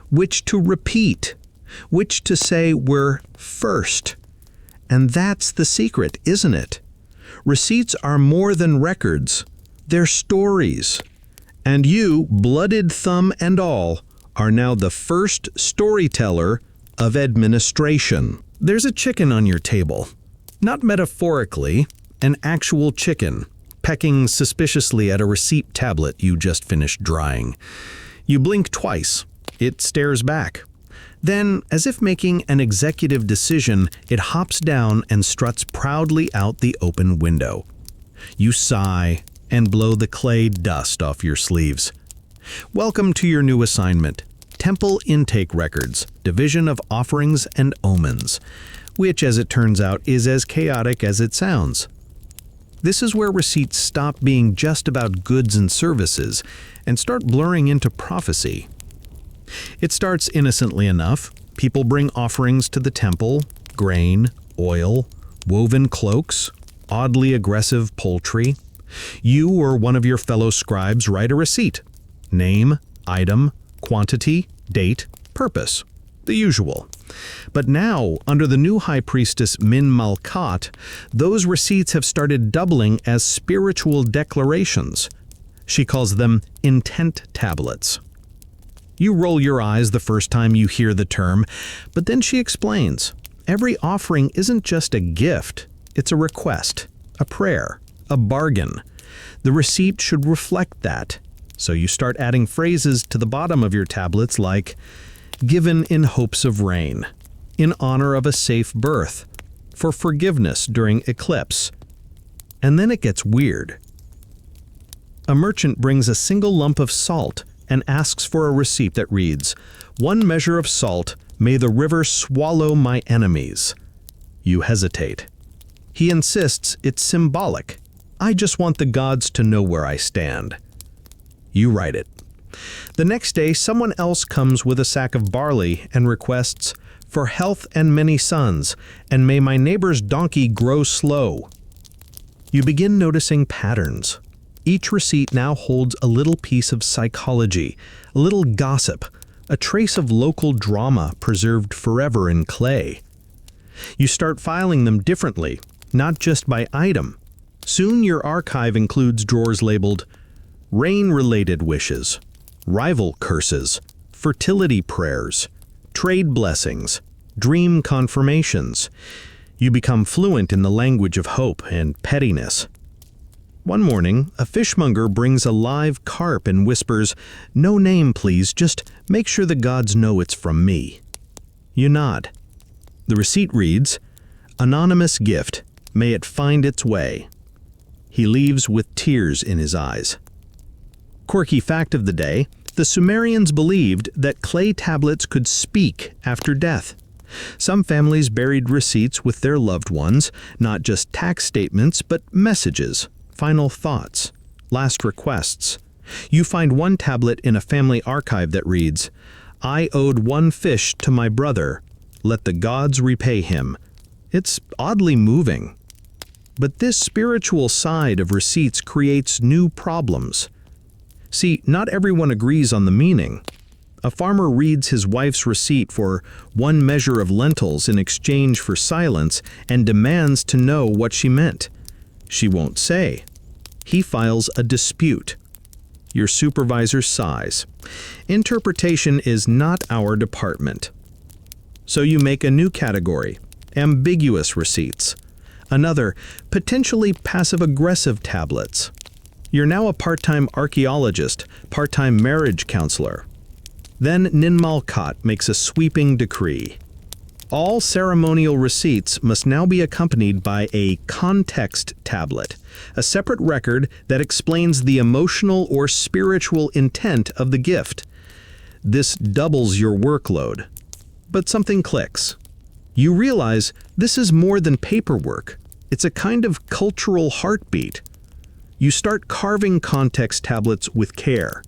which to repeat, which to say were first. And that's the secret, isn't it? Receipts are more than records. They're stories. And you, blooded thumb and all, are now the first storyteller of administration. There's a chicken on your table. Not metaphorically, an actual chicken, pecking suspiciously at a receipt tablet you just finished drying. You blink twice. It stares back. Then, as if making an executive decision, it hops down and struts proudly out the open window. You sigh and blow the clay dust off your sleeves. Welcome to your new assignment, Temple Intake Records, Division of Offerings and Omens, which, as it turns out, is as chaotic as it sounds. This is where receipts stop being just about goods and services and start blurring into prophecy. It starts innocently enough. People bring offerings to the temple, grain, oil, woven cloaks, oddly aggressive poultry. You or one of your fellow scribes write a receipt. Name, item, quantity, date, purpose. The usual. But now, under the new high priestess Min Malkat, those receipts have started doubling as spiritual declarations. She calls them intent tablets. You roll your eyes the first time you hear the term, but then she explains. Every offering isn't just a gift, it's a request, a prayer, a bargain. The receipt should reflect that. So you start adding phrases to the bottom of your tablets like, given in hopes of rain, in honor of a safe birth, for forgiveness during eclipse. And then it gets weird. A merchant brings a single lump of salt and asks for a receipt that reads, 1 measure of salt, may the river swallow my enemies. You hesitate. He insists it's symbolic. I just want the gods to know where I stand. You write it. The next day, someone else comes with a sack of barley and requests, for health and many sons, and may my neighbor's donkey grow slow. You begin noticing patterns. Each receipt now holds a little piece of psychology, a little gossip, a trace of local drama preserved forever in clay. You start filing them differently, not just by item. Soon your archive includes drawers labeled rain-related wishes, rival curses, fertility prayers, trade blessings, dream confirmations. You become fluent in the language of hope and pettiness. One morning, a fishmonger brings a live carp and whispers, "No name, please, just make sure the gods know it's from me." You nod. The receipt reads, "Anonymous gift, may it find its way." He leaves with tears in his eyes. Quirky fact of the day, the Sumerians believed that clay tablets could speak after death. Some families buried receipts with their loved ones, not just tax statements, but messages, final thoughts, last requests. You find one tablet in a family archive that reads, "I owed 1 fish to my brother. Let the gods repay him." It's oddly moving. But this spiritual side of receipts creates new problems. See, not everyone agrees on the meaning. A farmer reads his wife's receipt for 1 measure of lentils in exchange for silence and demands to know what she meant. She won't say. He files a dispute. Your supervisor sighs. Interpretation is not our department. So you make a new category, ambiguous receipts. Another, potentially passive-aggressive tablets. You're now a part-time archaeologist, part-time marriage counselor. Then Ninmalkat makes a sweeping decree. All ceremonial receipts must now be accompanied by a context tablet, a separate record that explains the emotional or spiritual intent of the gift. This doubles your workload. But something clicks. You realize this is more than paperwork. It's a kind of cultural heartbeat. You start carving context tablets with care.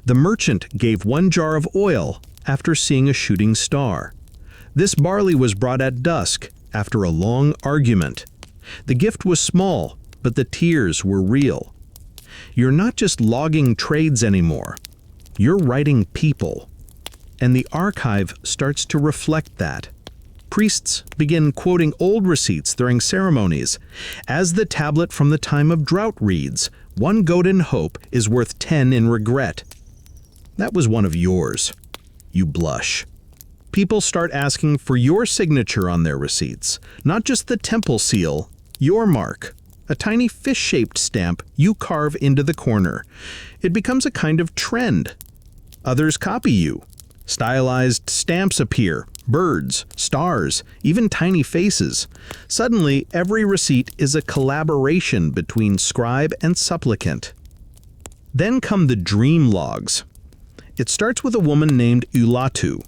The merchant gave 1 jar of oil after seeing a shooting star. This barley was brought at dusk after a long argument. The gift was small, but the tears were real. You're not just logging trades anymore. You're writing people. And the archive starts to reflect that. Priests begin quoting old receipts during ceremonies. As the tablet from the time of drought reads, 1 goat in hope is worth 10 in regret. That was one of yours. You blush. People start asking for your signature on their receipts, not just the temple seal, your mark, a tiny fish-shaped stamp you carve into the corner. It becomes a kind of trend. Others copy you. Stylized stamps appear, birds, stars, even tiny faces. Suddenly, every receipt is a collaboration between scribe and supplicant. Then come the dream logs. It starts with a woman named Ulatu.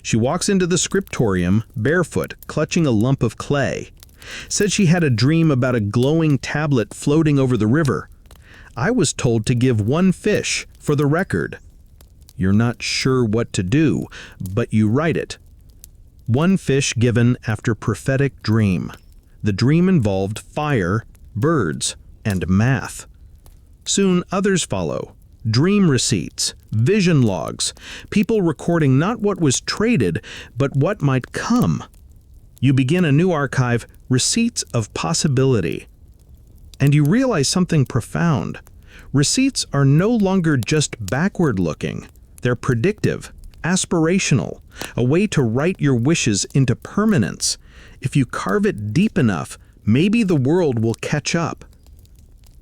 She walks into the scriptorium, barefoot, clutching a lump of clay. Said she had a dream about a glowing tablet floating over the river. I was told to give 1 fish for the record. You're not sure what to do, but you write it. 1 fish given after prophetic dream. The dream involved fire, birds, and math. Soon others follow. Dream receipts, vision logs, people recording not what was traded, but what might come. You begin a new archive, Receipts of Possibility. And you realize something profound. Receipts are no longer just backward-looking. They're predictive, aspirational, a way to write your wishes into permanence. If you carve it deep enough, maybe the world will catch up.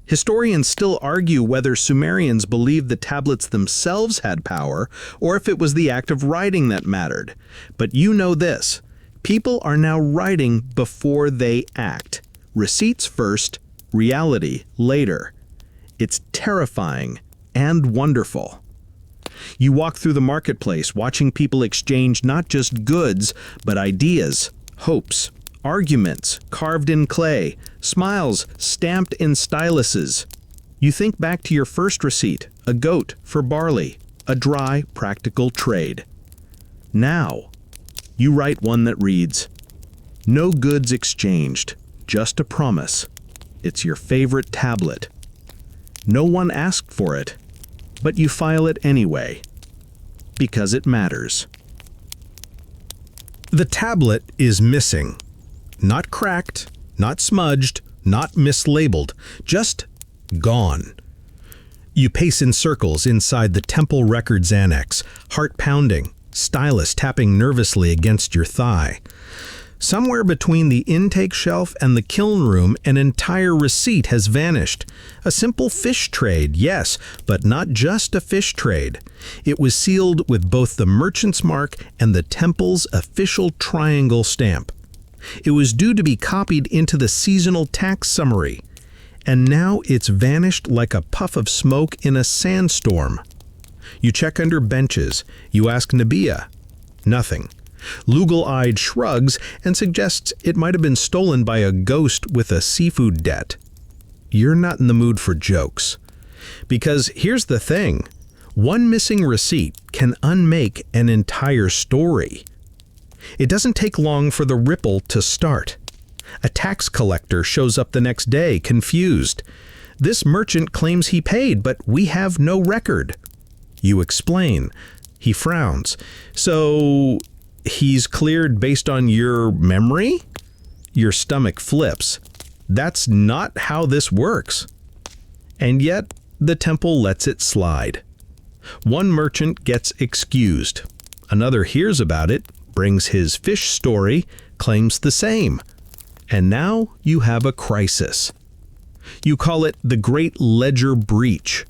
Historians still argue whether Sumerians believed the tablets themselves had power, or if it was the act of writing that mattered. But you know this. People are now writing before they act. Receipts first, reality later. It's terrifying and wonderful. You walk through the marketplace, watching people exchange not just goods, but ideas, hopes, arguments carved in clay, smiles stamped in styluses. You think back to your first receipt, a goat for barley, a dry, practical trade. Now, you write one that reads, "No goods exchanged, just a promise. It's your favorite tablet. No one asked for it, but you file it anyway, because it matters." The tablet is missing. Not cracked, not smudged, not mislabeled, just gone. You pace in circles inside the temple records annex, heart pounding, stylus tapping nervously against your thigh. Somewhere between the intake shelf and the kiln room, an entire receipt has vanished. A simple fish trade, yes, but not just a fish trade. It was sealed with both the merchant's mark and the temple's official triangle stamp. It was due to be copied into the seasonal tax summary, and now it's vanished like a puff of smoke in a sandstorm. You check under benches. You ask Nabia. Nothing. Lugal-eyed shrugs and suggests it might have been stolen by a ghost with a seafood debt. You're not in the mood for jokes. Because here's the thing. One missing receipt can unmake an entire story. It doesn't take long for the ripple to start. A tax collector shows up the next day, confused. This merchant claims he paid, but we have no record. You explain. He frowns. So, he's cleared based on your memory? Your stomach flips. That's not how this works. And yet, the temple lets it slide. One merchant gets excused. Another hears about it, brings his fish story, claims the same. And now you have a crisis. You call it the Great Ledger Breach.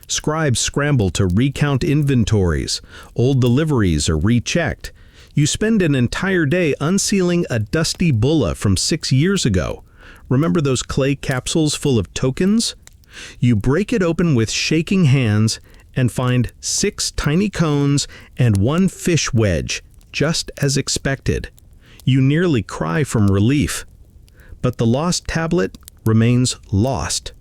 Scribes scramble to recount inventories. Old deliveries are rechecked. You spend an entire day unsealing a dusty bulla from 6 years ago. Remember those clay capsules full of tokens? You break it open with shaking hands and find 6 tiny cones and 1 fish wedge, just as expected. You nearly cry from relief. But the lost tablet remains lost.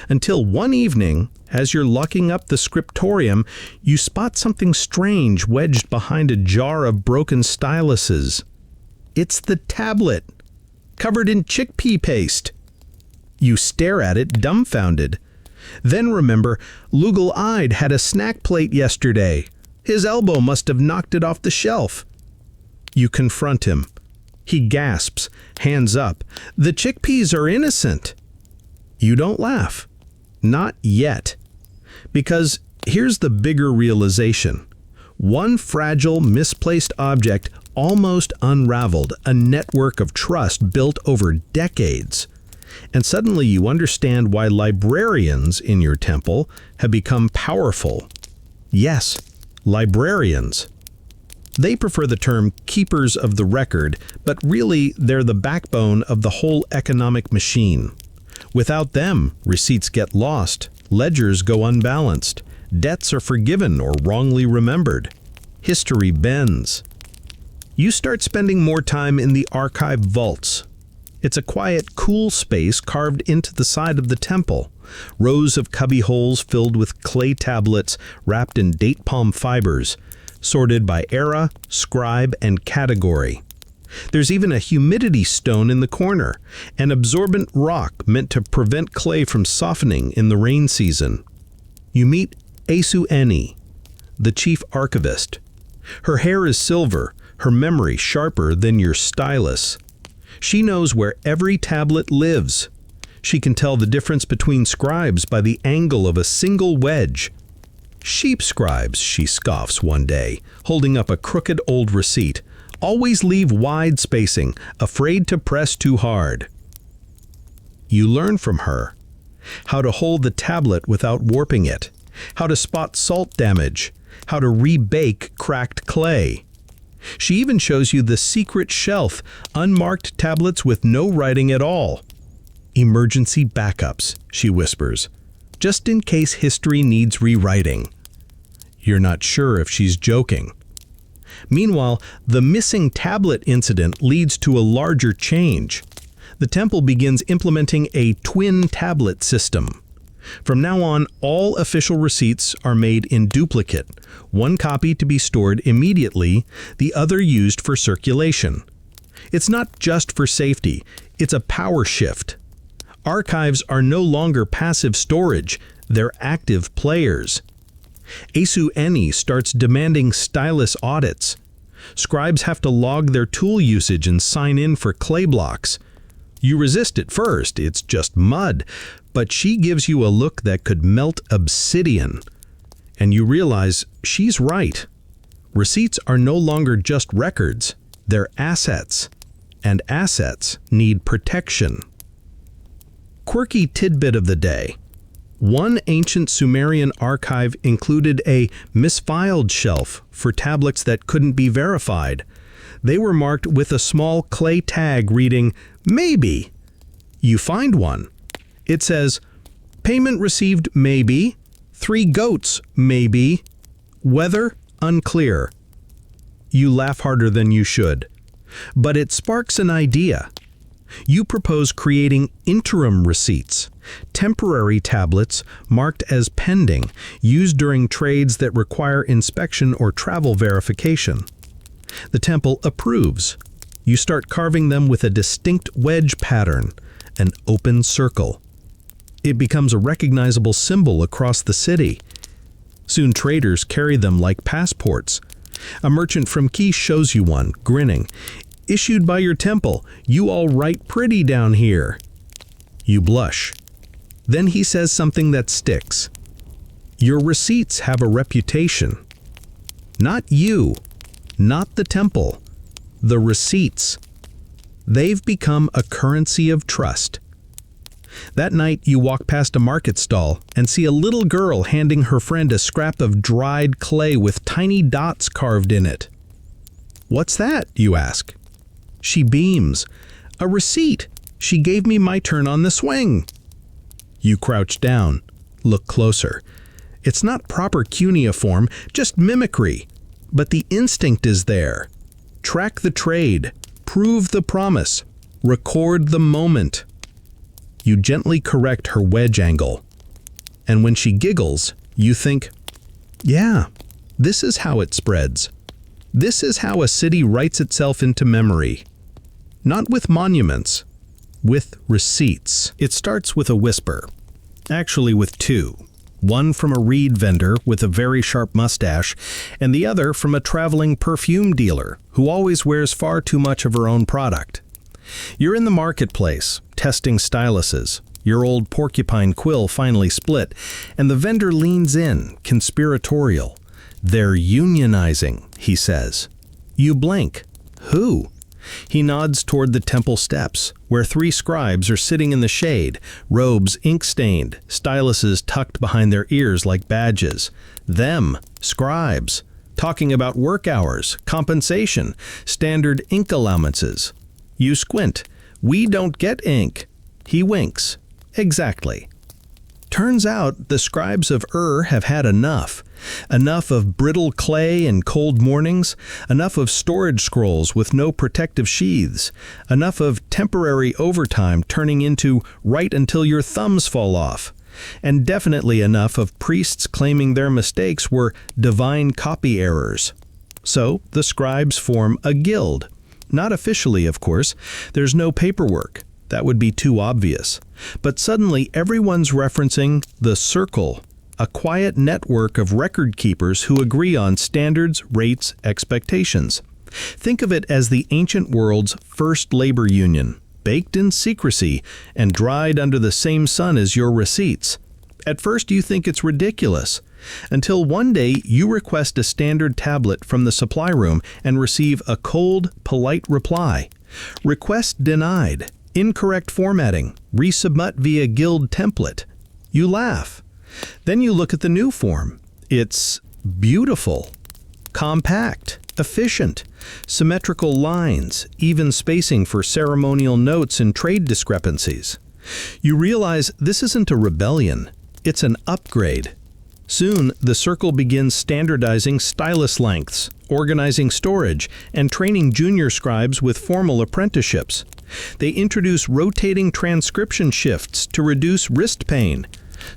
Until one evening, as you're locking up the scriptorium, you spot something strange wedged behind a jar of broken styluses. It's the tablet, covered in chickpea paste. You stare at it, dumbfounded. Then remember, Lugal-eyed had a snack plate yesterday. His elbow must have knocked it off the shelf. You confront him. He gasps, hands up. The chickpeas are innocent. You don't laugh. Not yet. Because here's the bigger realization. One fragile, misplaced object almost unraveled a network of trust built over decades. And suddenly you understand why librarians in your temple have become powerful. Yes, librarians. They prefer the term keepers of the record, but really they're the backbone of the whole economic machine. Without them, receipts get lost, ledgers go unbalanced, debts are forgiven or wrongly remembered. History bends. You start spending more time in the archive vaults. It's a quiet, cool space carved into the side of the temple. Rows of cubby holes filled with clay tablets wrapped in date palm fibers, sorted by era, scribe, and category. There's even a humidity stone in the corner, an absorbent rock meant to prevent clay from softening in the rain season. You meet Eni, the chief archivist. Her hair is silver, her memory sharper than your stylus. She knows where every tablet lives. She can tell the difference between scribes by the angle of a single wedge. Sheep scribes, she scoffs one day, holding up a crooked old receipt, always leave wide spacing, afraid to press too hard. You learn from her how to hold the tablet without warping it, how to spot salt damage, how to rebake cracked clay. She even shows you the secret shelf, unmarked tablets with no writing at all. Emergency backups, she whispers, just in case history needs rewriting. You're not sure if she's joking. Meanwhile, the missing tablet incident leads to a larger change. The temple begins implementing a twin tablet system. From now on, all official receipts are made in duplicate, one copy to be stored immediately, the other used for circulation. It's not just for safety, it's a power shift. Archives are no longer passive storage, they're active players. Eni starts demanding stylus audits. Scribes have to log their tool usage and sign in for clay blocks. You resist at first, it's just mud, but she gives you a look that could melt obsidian. And you realize she's right. Receipts are no longer just records, they're assets. And assets need protection. Quirky tidbit of the day. One ancient Sumerian archive included a misfiled shelf for tablets that couldn't be verified. They were marked with a small clay tag reading, "Maybe." You find one. It says, "Payment received maybe, 3 goats maybe, weather unclear." You laugh harder than you should. But it sparks an idea. You propose creating interim receipts, temporary tablets marked as pending, used during trades that require inspection or travel verification. The temple approves. You start carving them with a distinct wedge pattern, an open circle. It becomes a recognizable symbol across the city. Soon traders carry them like passports. A merchant from Quiche shows you one, grinning. "Issued by your temple, you all write pretty down here." You blush. Then he says something that sticks. "Your receipts have a reputation." Not you, not the temple, the receipts. They've become a currency of trust. That night you walk past a market stall and see a little girl handing her friend a scrap of dried clay with tiny dots carved in it. "What's that?" you ask. She beams. "A receipt. She gave me my turn on the swing." You crouch down, look closer. It's not proper cuneiform, just mimicry. But the instinct is there. Track the trade, prove the promise, record the moment. You gently correct her wedge angle. And when she giggles, you think, yeah, this is how it spreads. This is how a city writes itself into memory. Not with monuments, with receipts. It starts with a whisper. Actually with two. One from a reed vendor with a very sharp mustache, and the other from a traveling perfume dealer who always wears far too much of her own product. You're in the marketplace, testing styluses. Your old porcupine quill finally split, and the vendor leans in, conspiratorial. "They're unionizing," he says. You blink. Who? He nods toward the temple steps, where 3 scribes are sitting in the shade, robes ink-stained, styluses tucked behind their ears like badges. Them, scribes, talking about work hours, compensation, standard ink allowances. You squint. "We don't get ink." He winks. "Exactly." Turns out the scribes of have had enough. Enough of brittle clay and cold mornings, enough of storage scrolls with no protective sheaths, enough of temporary overtime turning into write until your thumbs fall off, and definitely enough of priests claiming their mistakes were divine copy errors. So the scribes form a guild. Not officially, of course. There's no paperwork. That would be too obvious. But suddenly everyone's referencing the circle, a quiet network of record keepers who agree on standards, rates, expectations. Think of it as the ancient world's first labor union, baked in secrecy and dried under the same sun as your receipts. At first you think it's ridiculous, until one day you request a standard tablet from the supply room and receive a cold, polite reply. "Request denied. Incorrect formatting. Resubmit via guild template." You laugh. Then you look at the new form. It's beautiful, compact, efficient, symmetrical lines, even spacing for ceremonial notes and trade discrepancies. You realize this isn't a rebellion, it's an upgrade. Soon, the circle begins standardizing stylus lengths, organizing storage, and training junior scribes with formal apprenticeships. They introduce rotating transcription shifts to reduce wrist pain.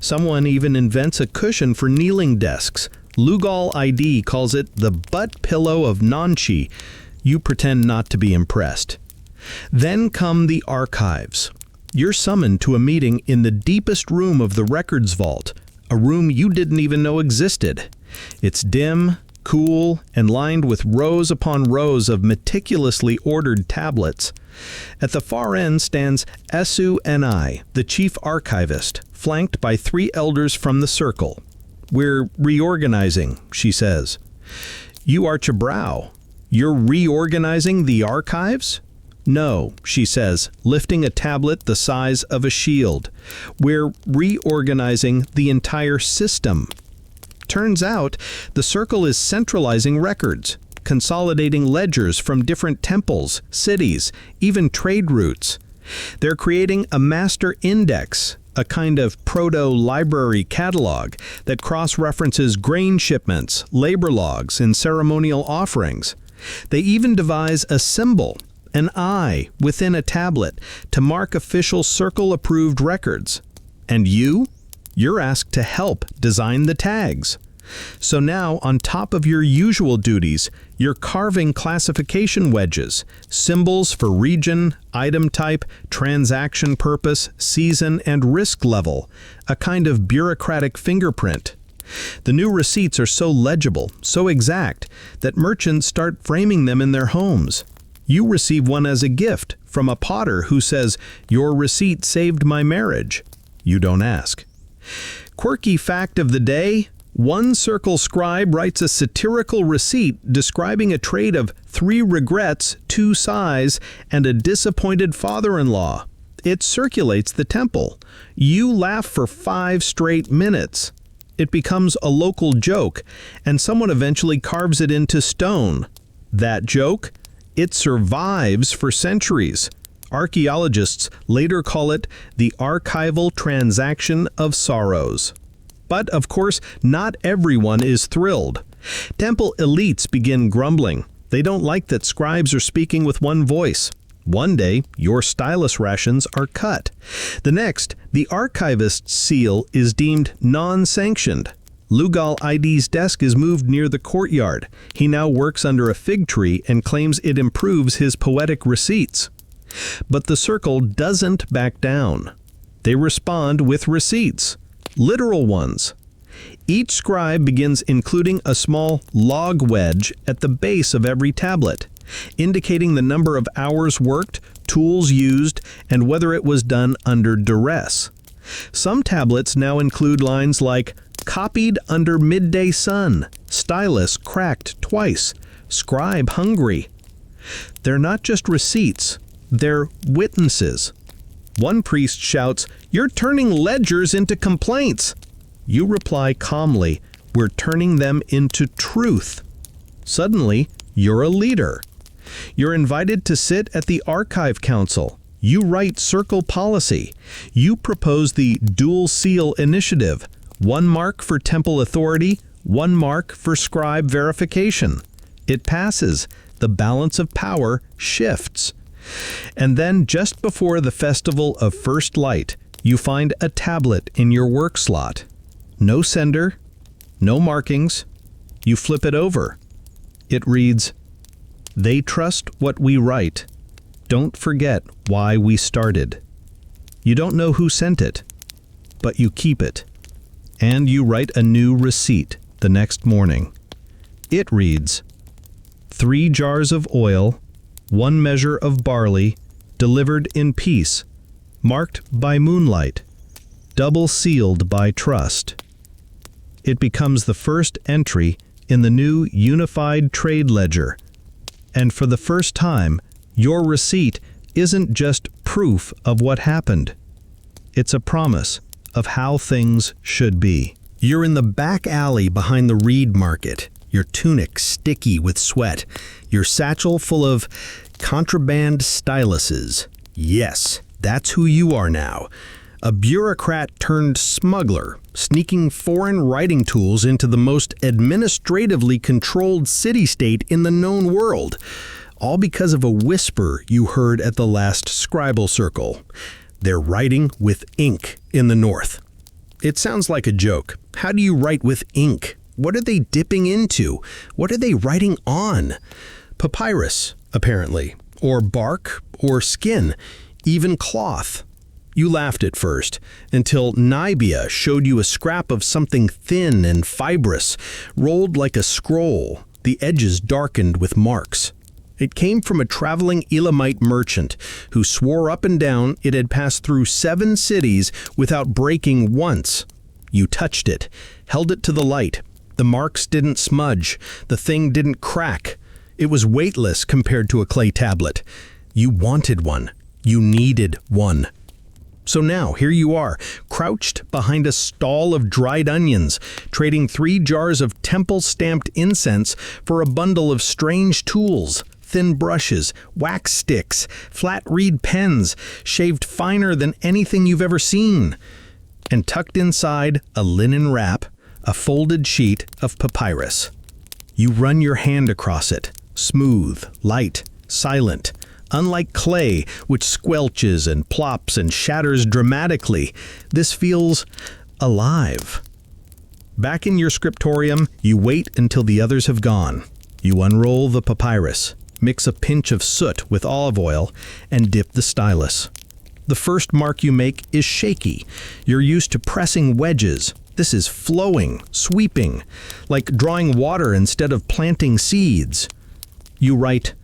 Someone even invents a cushion for kneeling desks. Lugal ID calls it the butt pillow of Nanchi. You pretend not to be impressed. Then come the archives. You're summoned to a meeting in the deepest room of the records vault, a room you didn't even know existed. It's dim, cool, and lined with rows upon rows of meticulously ordered tablets. At the far end stands Esu Ni, the chief archivist, flanked by 3 elders from the circle. "We're reorganizing," she says. You arch a brow. "You're reorganizing the archives?" "No," she says, lifting a tablet the size of a shield. "We're reorganizing the entire system." Turns out, the circle is centralizing records, consolidating ledgers from different temples, cities, even trade routes. They're creating a master index, a kind of proto-library catalog that cross-references grain shipments, labor logs, and ceremonial offerings. They even devise a symbol, an eye, within a tablet to mark official circle-approved records. And you're asked to help design the tags. So now, on top of your usual duties, you're carving classification wedges, symbols for region, item type, transaction purpose, season, and risk level, a kind of bureaucratic fingerprint. The new receipts are so legible, so exact, that merchants start framing them in their homes. You receive one as a gift from a potter who says, "Your receipt saved my marriage." You don't ask. Quirky fact of the day: one circle scribe writes a satirical receipt describing a trade of 3 regrets, 2 sighs, and a disappointed father-in-law. It circulates the temple. You laugh for 5 straight minutes. It becomes a local joke, and someone eventually carves it into stone. That joke? It survives for centuries. Archaeologists later call it the archival transaction of sorrows. But, of course, not everyone is thrilled. Temple elites begin grumbling. They don't like that scribes are speaking with one voice. One day, your stylus rations are cut. The next, the archivist's seal is deemed non-sanctioned. Lugal ID's desk is moved near the courtyard. He now works under a fig tree and claims it improves his poetic receipts. But the circle doesn't back down. They respond with receipts. Literal ones. Each scribe begins including a small log wedge at the base of every tablet, indicating the number of hours worked, tools used, and whether it was done under duress. Some tablets now include lines like, "Copied under midday sun," "Stylus cracked twice," "Scribe hungry." They're not just receipts, they're witnesses. One priest shouts, "You're turning ledgers into complaints." You reply calmly, "We're turning them into truth." Suddenly, you're a leader. You're invited to sit at the Archive Council. You write circle policy. You propose the dual seal initiative, 1 mark for temple authority, 1 mark for scribe verification. It passes. The balance of power shifts. And then, just before the festival of first light, you find a tablet in your work slot. No sender, no markings. You flip it over. It reads, "They trust what we write. Don't forget why we started." You don't know who sent it, but you keep it. And you write a new receipt the next morning. It reads, 3 jars of oil, 1 measure of barley, delivered in peace, marked by moonlight, double sealed by trust. It becomes the first entry in the new unified trade ledger. And for the first time, your receipt isn't just proof of what happened. It's a promise of how things should be. You're in the back alley behind the reed market, your tunic sticky with sweat, your satchel full of contraband styluses. Yes, that's who you are now. A bureaucrat turned smuggler, sneaking foreign writing tools into the most administratively controlled city-state in the known world. All because of a whisper you heard at the last scribal circle. They're writing with ink in the north. It sounds like a joke. How do you write with ink? What are they dipping into? What are they writing on? Papyrus, apparently. Or bark, or skin, even cloth. You laughed at first, until Nibia showed you a scrap of something thin and fibrous, rolled like a scroll, the edges darkened with marks. It came from a traveling Elamite merchant who swore up and down it had passed through 7 cities without breaking once. You touched it, held it to the light. The marks didn't smudge. The thing didn't crack. It was weightless compared to a clay tablet. You wanted one. You needed one. So now, here you are, crouched behind a stall of dried onions, trading 3 jars of temple-stamped incense for a bundle of strange tools, thin brushes, wax sticks, flat reed pens, shaved finer than anything you've ever seen. And tucked inside a linen wrap, a folded sheet of papyrus. You run your hand across it, smooth, light, silent. Unlike clay, which squelches and plops and shatters dramatically, this feels alive. Back in your scriptorium, you wait until the others have gone. You unroll the papyrus, mix a pinch of soot with olive oil, and dip the stylus. The first mark you make is shaky. You're used to pressing wedges. This is flowing, sweeping, like drawing water instead of planting seeds. You write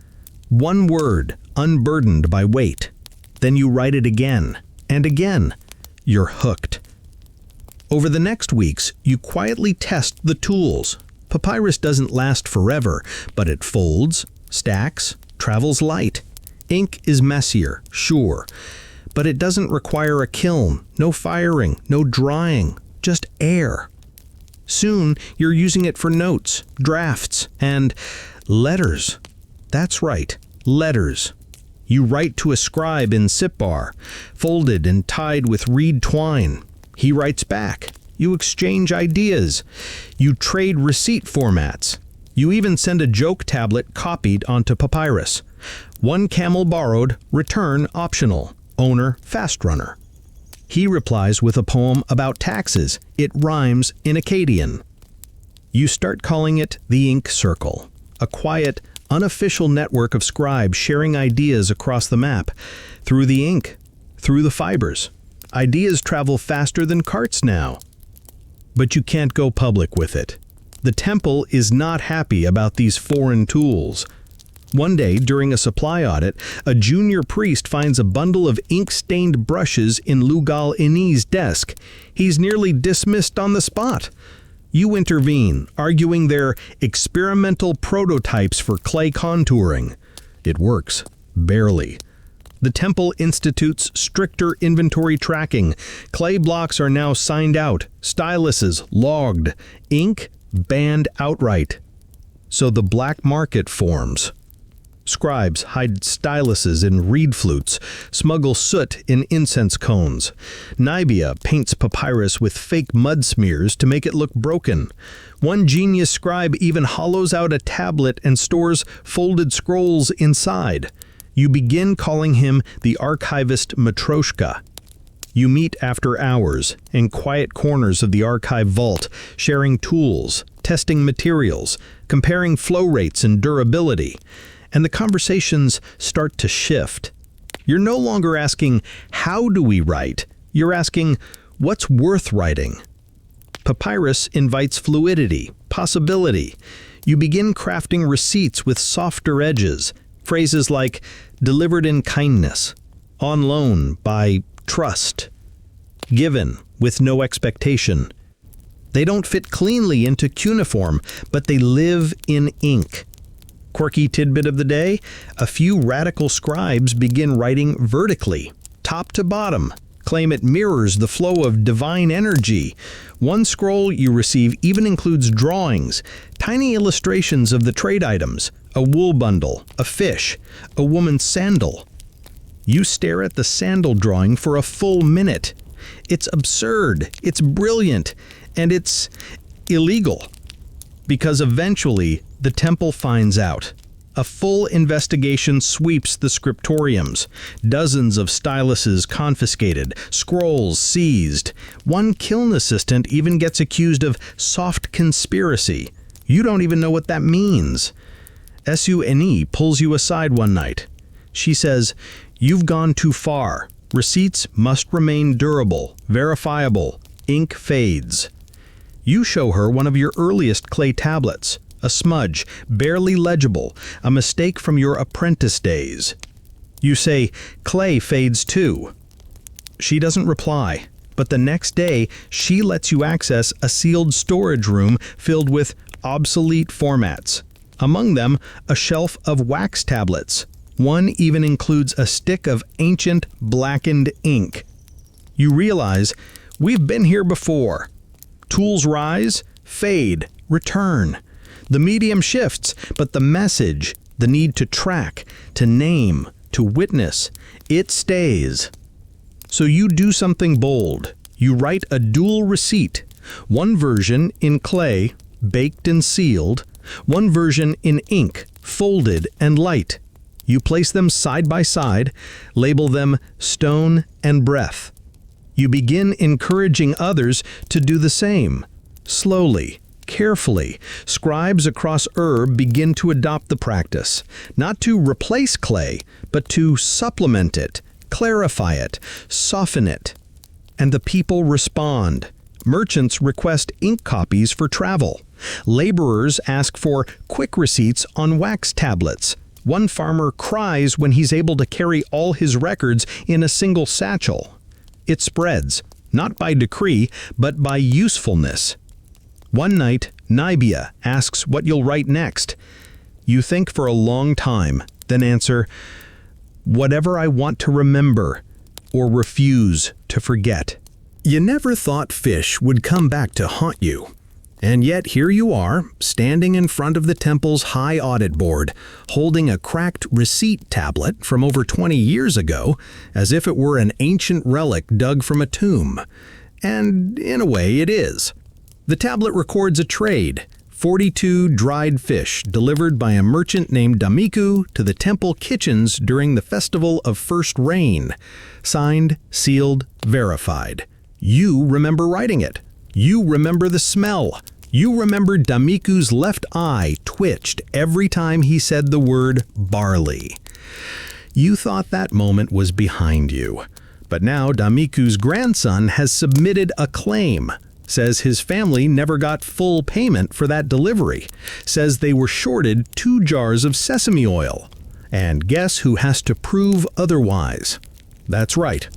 one word, unburdened by weight. Then you write it again, and again. You're hooked. Over the next weeks, you quietly test the tools. Papyrus doesn't last forever, but it folds, stacks, travels light. Ink is messier, sure, but it doesn't require a kiln, no firing, no drying, just air. Soon, you're using it for notes, drafts, and letters. That's right, letters. You write to a scribe in Sipbar, folded and tied with reed twine. He writes back. You exchange ideas. You trade receipt formats. You even send a joke tablet copied onto papyrus. One camel borrowed, return optional. Owner fast runner. He replies with a poem about taxes. It rhymes in Akkadian. You start calling it the Ink Circle, a quiet, unofficial network of scribes sharing ideas across the map, through the ink, through the fibers. Ideas travel faster than carts now. But you can't go public with it. The temple is not happy about these foreign tools. One day, during a supply audit, a junior priest finds a bundle of ink-stained brushes in Lugal Ini's desk. He's nearly dismissed on the spot. You intervene, arguing they're experimental prototypes for clay contouring. It works. Barely. The temple institutes stricter inventory tracking. Clay blocks are now signed out, styluses logged, ink banned outright. So the black market forms. Scribes hide styluses in reed flutes, smuggle soot in incense cones. Nibia paints papyrus with fake mud smears to make it look broken. One genius scribe even hollows out a tablet and stores folded scrolls inside. You begin calling him the archivist Matroshka. You meet after hours in quiet corners of the archive vault, sharing tools, testing materials, comparing flow rates and durability. And the conversations start to shift. You're no longer asking, how do we write? You're asking, what's worth writing? Papyrus invites fluidity, possibility. You begin crafting receipts with softer edges, phrases like delivered in kindness, on loan by trust, given with no expectation. They don't fit cleanly into cuneiform, but they live in ink. Quirky tidbit of the day, a few radical scribes begin writing vertically, top to bottom, claim it mirrors the flow of divine energy. One scroll you receive even includes drawings, tiny illustrations of the trade items, a wool bundle, a fish, a woman's sandal. You stare at the sandal drawing for a full minute. It's absurd, it's brilliant, and it's illegal. Because eventually, the temple finds out. A full investigation sweeps the scriptoriums. Dozens of styluses confiscated, scrolls seized. One kiln assistant even gets accused of soft conspiracy. You don't even know what that means. Sune pulls you aside one night. She says, "You've gone too far. Receipts must remain durable, verifiable. Ink fades." You show her one of your earliest clay tablets, a smudge, barely legible, a mistake from your apprentice days. You say, "Clay fades too." She doesn't reply, but the next day she lets you access a sealed storage room filled with obsolete formats. Among them, a shelf of wax tablets. One even includes a stick of ancient blackened ink. You realize, we've been here before. Tools rise, fade, return. The medium shifts, but the message, the need to track, to name, to witness, it stays. So you do something bold. You write a dual receipt, one version in clay, baked and sealed, one version in ink, folded and light. You place them side by side, label them stone and breath. You begin encouraging others to do the same. Slowly, carefully, scribes across begin to adopt the practice, not to replace clay, but to supplement it, clarify it, soften it. And the people respond. Merchants request ink copies for travel. Laborers ask for quick receipts on wax tablets. One farmer cries when he's able to carry all his records in a single satchel. It spreads, not by decree, but by usefulness. One night, Nibia asks what you'll write next. You think for a long time, then answer, "Whatever I want to remember," or refuse to forget. You never thought fish would come back to haunt you. And yet here you are, standing in front of the temple's high audit board, holding a cracked receipt tablet from over 20 years ago, as if it were an ancient relic dug from a tomb. And in a way it is. The tablet records a trade, 42 dried fish delivered by a merchant named Damiku to the temple kitchens during the festival of first rain. Signed, sealed, verified. You remember writing it. You remember the smell. You remember Damiku's left eye twitched every time he said the word barley. You thought that moment was behind you. But now Damiku's grandson has submitted a claim. Says his family never got full payment for that delivery. Says they were shorted 2 jars of sesame oil. And guess who has to prove otherwise? That's right.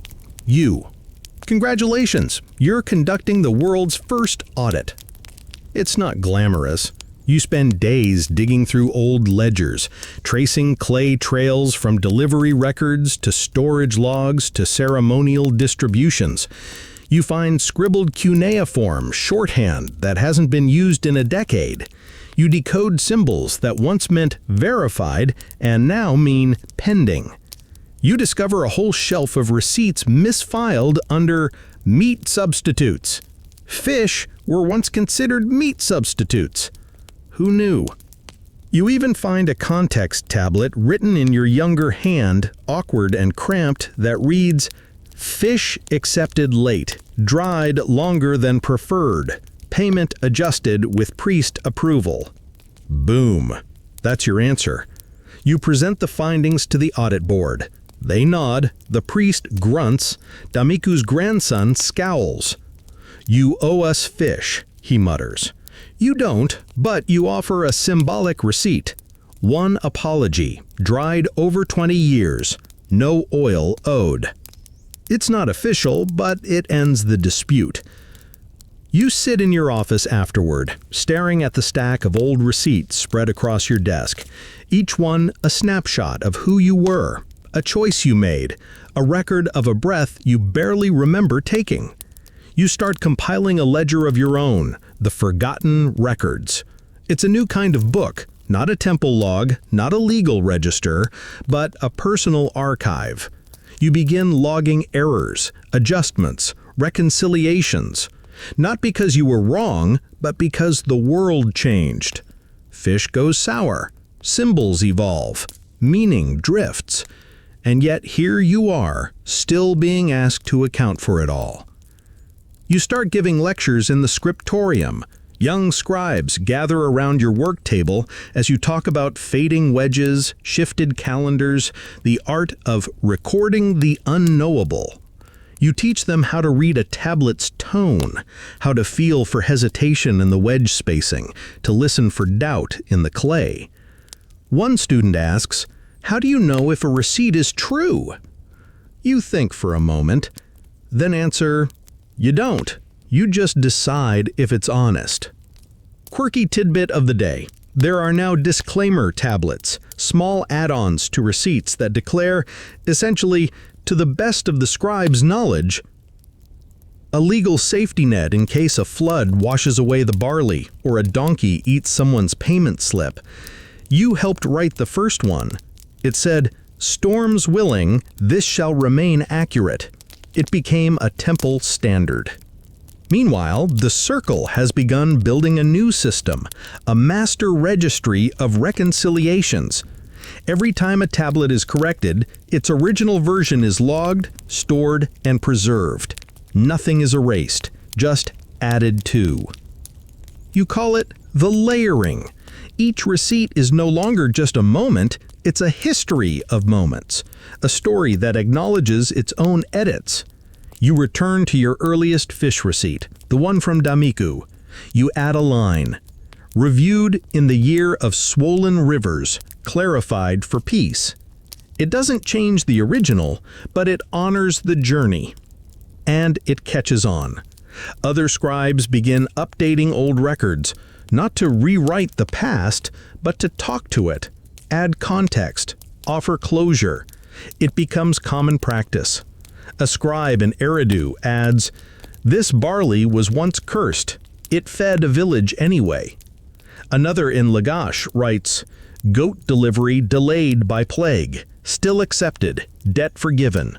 You. Congratulations, you're conducting the world's first audit. It's not glamorous. You spend days digging through old ledgers, tracing clay trails from delivery records to storage logs to ceremonial distributions. You find scribbled cuneiform shorthand that hasn't been used in a decade. You decode symbols that once meant verified and now mean pending. You discover a whole shelf of receipts misfiled under meat substitutes. Fish were once considered meat substitutes. Who knew? You even find a context tablet written in your younger hand, awkward and cramped, that reads, "Fish accepted late, dried longer than preferred, payment adjusted with priest approval." Boom. That's your answer. You present the findings to the audit board. They nod, the priest grunts, Damiku's grandson scowls. "You owe us fish," he mutters. You don't, but you offer a symbolic receipt. One apology, dried over 20 years, no oil owed. It's not official, but it ends the dispute. You sit in your office afterward, staring at the stack of old receipts spread across your desk, each one a snapshot of who you were, a choice you made, a record of a breath you barely remember taking. You start compiling a ledger of your own, the forgotten records. It's a new kind of book, not a temple log, not a legal register, but a personal archive. You begin logging errors, adjustments, reconciliations. Not because you were wrong, but because the world changed. Fish goes sour, symbols evolve, meaning drifts. And yet here you are, still being asked to account for it all. You start giving lectures in the scriptorium. Young scribes gather around your work table as you talk about fading wedges, shifted calendars, the art of recording the unknowable. You teach them how to read a tablet's tone, how to feel for hesitation in the wedge spacing, to listen for doubt in the clay. One student asks, "How do you know if a receipt is true?" You think for a moment, then answer, "You don't. You just decide if it's honest." Quirky tidbit of the day. There are now disclaimer tablets, small add-ons to receipts that declare, essentially, to the best of the scribe's knowledge, a legal safety net in case a flood washes away the barley or a donkey eats someone's payment slip. You helped write the first one. It said, "Storms willing, this shall remain accurate." It became a temple standard. Meanwhile, the Circle has begun building a new system, a master registry of reconciliations. Every time a tablet is corrected, its original version is logged, stored, and preserved. Nothing is erased, just added to. You call it the layering. Each receipt is no longer just a moment, it's a history of moments, a story that acknowledges its own edits. You return to your earliest fish receipt, the one from Damiku. You add a line. Reviewed in the year of swollen rivers, clarified for peace. It doesn't change the original, but it honors the journey. And it catches on. Other scribes begin updating old records, not to rewrite the past, but to talk to it, add context, offer closure. It becomes common practice. A scribe in Eridu adds, "This barley was once cursed. It fed a village anyway." Another in Lagash writes, "Goat delivery delayed by plague, still accepted, debt forgiven."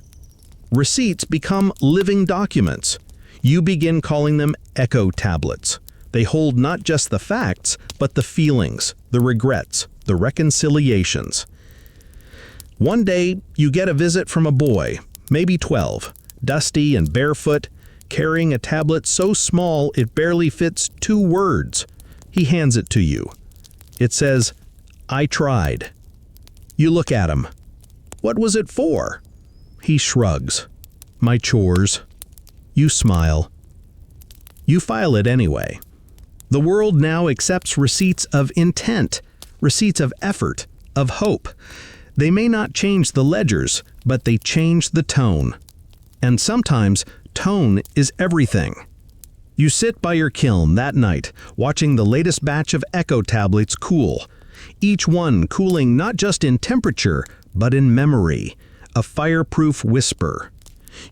Receipts become living documents. You begin calling them echo tablets. They hold not just the facts, but the feelings, the regrets, the reconciliations. One day, you get a visit from a boy, maybe 12, dusty and barefoot, carrying a tablet so small it barely fits 2 words. He hands it to you. It says, "I tried." You look at him. "What was it for?" He shrugs. "My chores." You smile. You file it anyway. The world now accepts receipts of intent, receipts of effort, of hope. They may not change the ledgers, but they change the tone. And sometimes, tone is everything. You sit by your kiln that night, watching the latest batch of echo tablets cool. Each one cooling not just in temperature, but in memory, a fireproof whisper.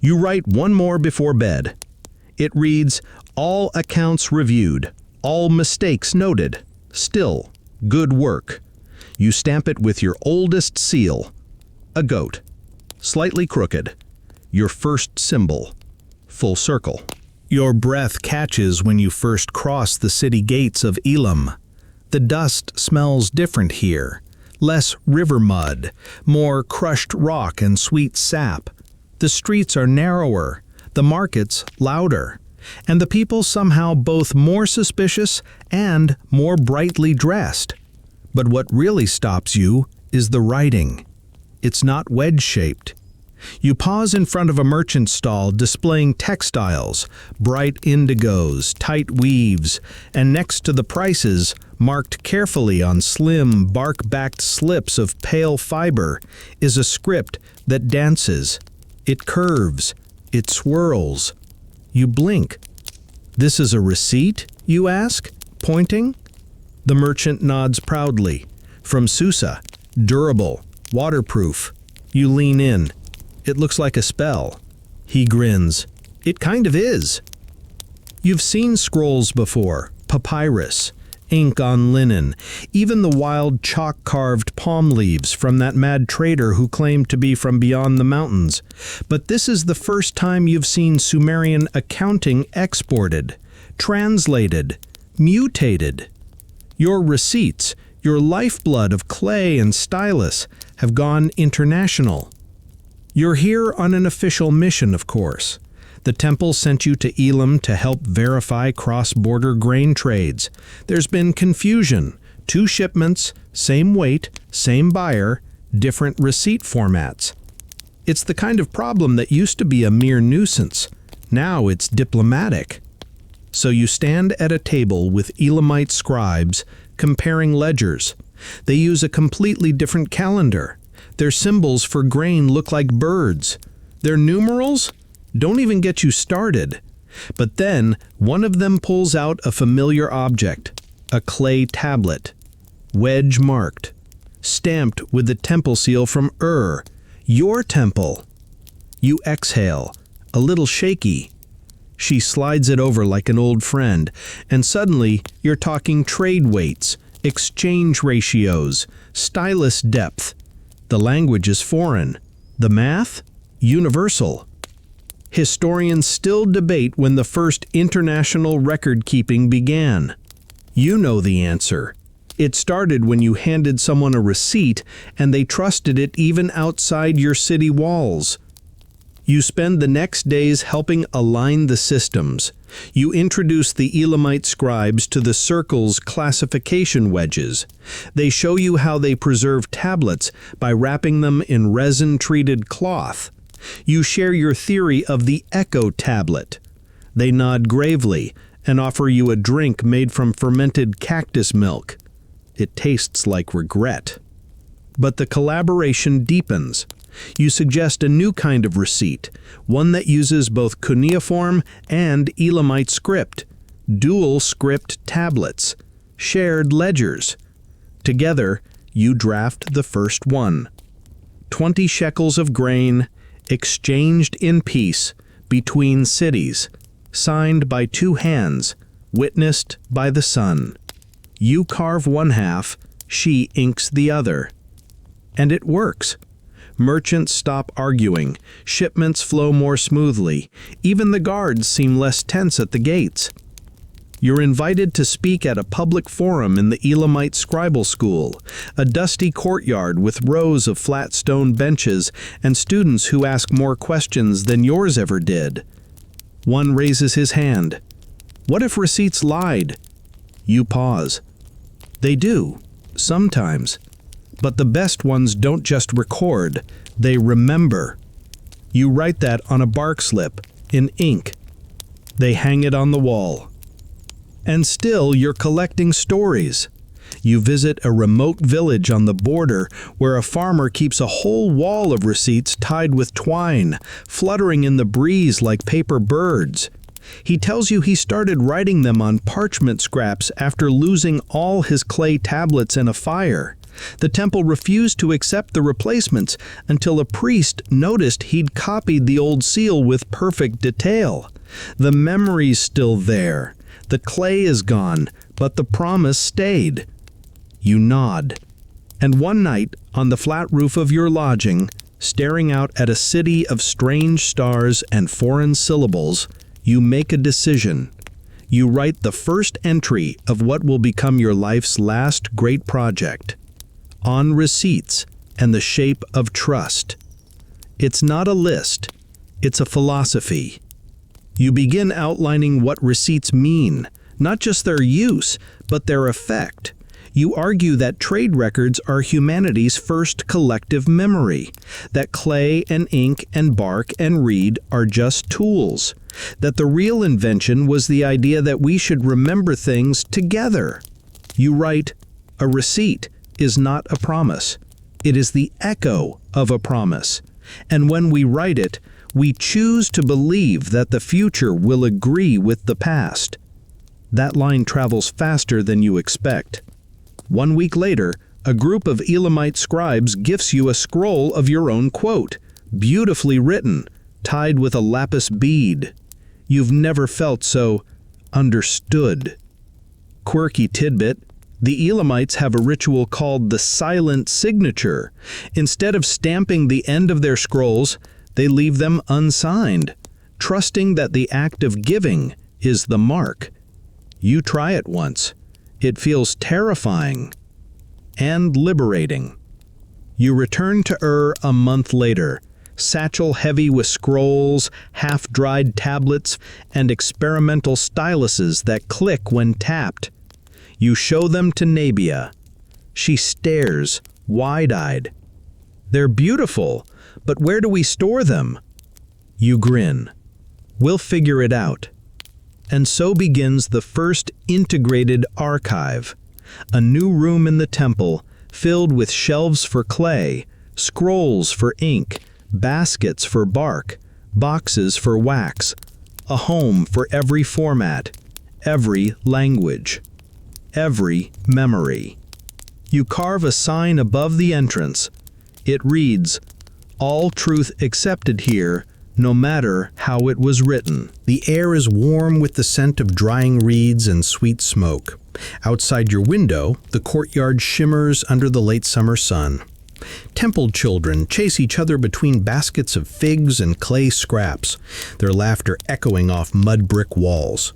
You write one more before bed. It reads, "All accounts reviewed, all mistakes noted. Still, good work." You stamp it with your oldest seal, a goat, slightly crooked, your first symbol, full circle. Your breath catches when you first cross the city gates of Elam. The dust smells different here, less river mud, more crushed rock and sweet sap. The streets are narrower, the markets louder, and the people somehow both more suspicious and more brightly dressed. But what really stops you is the writing. It's not wedge-shaped. You pause in front of a merchant stall displaying textiles, bright indigos, tight weaves, and next to the prices, marked carefully on slim, bark-backed slips of pale fiber, is a script that dances. It curves. It swirls. You blink. "This is a receipt?" you ask, pointing. The merchant nods proudly. "From Susa. Durable. Waterproof." You lean in. "It looks like a spell." He grins. "It kind of is." You've seen scrolls before. Papyrus. Ink on linen. Even the wild chalk-carved palm leaves from that mad trader who claimed to be from beyond the mountains. But this is the first time you've seen Sumerian accounting exported, translated, mutated. Your receipts, your lifeblood of clay and stylus, have gone international. You're here on an official mission, of course. The temple sent you to Elam to help verify cross-border grain trades. There's been confusion. 2 shipments, same weight, same buyer, different receipt formats. It's the kind of problem that used to be a mere nuisance. Now it's diplomatic. So you stand at a table with Elamite scribes, comparing ledgers. They use a completely different calendar. Their symbols for grain look like birds. Their numerals don't even get you started. But then, one of them pulls out a familiar object, a clay tablet, wedge-marked, stamped with the temple seal from your temple. You exhale, a little shaky. She slides it over like an old friend, and suddenly you're talking trade weights, exchange ratios, stylus depth. The language is foreign. The math? Universal. Historians still debate when the first international record-keeping began. You know the answer. It started when you handed someone a receipt and they trusted it even outside your city walls. You spend the next days helping align the systems. You introduce the Elamite scribes to the circle's classification wedges. They show you how they preserve tablets by wrapping them in resin-treated cloth. You share your theory of the echo tablet. They nod gravely and offer you a drink made from fermented cactus milk. It tastes like regret. But the collaboration deepens. You suggest a new kind of receipt, one that uses both cuneiform and Elamite script, dual script tablets, shared ledgers. Together, you draft the first one. 20 shekels of grain, exchanged in peace between cities, signed by 2 hands, witnessed by the sun. You carve one half, she inks the other. And it works. Merchants stop arguing, shipments flow more smoothly, even the guards seem less tense at the gates. You're invited to speak at a public forum in the Elamite scribal school, a dusty courtyard with rows of flat stone benches and students who ask more questions than yours ever did. One raises his hand. What if receipts lied? You pause. They do, sometimes. But the best ones don't just record, they remember. You write that on a bark slip, in ink. They hang it on the wall. And still you're collecting stories. You visit a remote village on the border where a farmer keeps a whole wall of receipts tied with twine, fluttering in the breeze like paper birds. He tells you he started writing them on parchment scraps after losing all his clay tablets in a fire. The temple refused to accept the replacements until a priest noticed he'd copied the old seal with perfect detail. The memory's still there. The clay is gone, but the promise stayed. You nod. And one night, on the flat roof of your lodging, staring out at a city of strange stars and foreign syllables, you make a decision. You write the first entry of what will become your life's last great project. On receipts and the shape of trust. It's not a list, it's a philosophy. You begin outlining what receipts mean, not just their use, but their effect. You argue that trade records are humanity's first collective memory, that clay and ink and bark and reed are just tools, that the real invention was the idea that we should remember things together. You write, a receipt is not a promise. It is the echo of a promise. And when we write it, we choose to believe that the future will agree with the past. That line travels faster than you expect. 1 week later, a group of Elamite scribes gifts you a scroll of your own quote, beautifully written, tied with a lapis bead. You've never felt so understood. Quirky tidbit. The Elamites have a ritual called the silent signature. Instead of stamping the end of their scrolls, they leave them unsigned, trusting that the act of giving is the mark. You try it once. It feels terrifying and liberating. You return to a month later, satchel heavy with scrolls, half-dried tablets, and experimental styluses that click when tapped. You show them to Nabia. She stares, wide-eyed. They're beautiful, but where do we store them? You grin. We'll figure it out. And so begins the first integrated archive, a new room in the temple filled with shelves for clay, scrolls for ink, baskets for bark, boxes for wax, a home for every format, every language, every memory. You carve a sign above the entrance. It reads, "All truth accepted here, no matter how it was written." The air is warm with the scent of drying reeds and sweet smoke. Outside your window, the courtyard shimmers under the late summer sun. Temple children chase each other between baskets of figs and clay scraps, their laughter echoing off mud brick walls.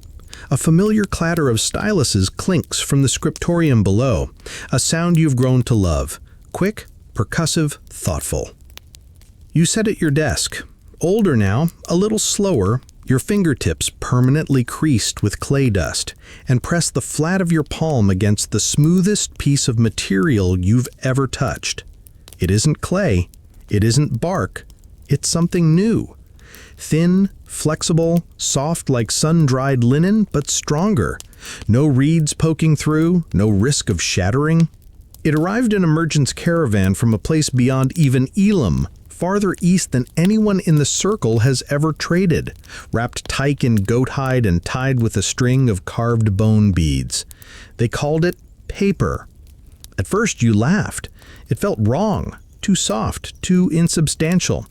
A familiar clatter of styluses clinks from the scriptorium below, a sound you've grown to love, quick, percussive, thoughtful. You sit at your desk, Older now, a little slower, your fingertips permanently creased with clay dust, and press the flat of your palm against the smoothest piece of material you've ever touched. It isn't clay, it isn't bark, it's something new. Thin, flexible, soft like sun-dried linen, but stronger. No reeds poking through, no risk of shattering. It arrived in a merchant's caravan from a place beyond even Elam, farther east than anyone in the circle has ever traded, wrapped tight in goat hide and tied with a string of carved bone beads. They called it paper. At first you laughed. It felt wrong, too soft, too insubstantial.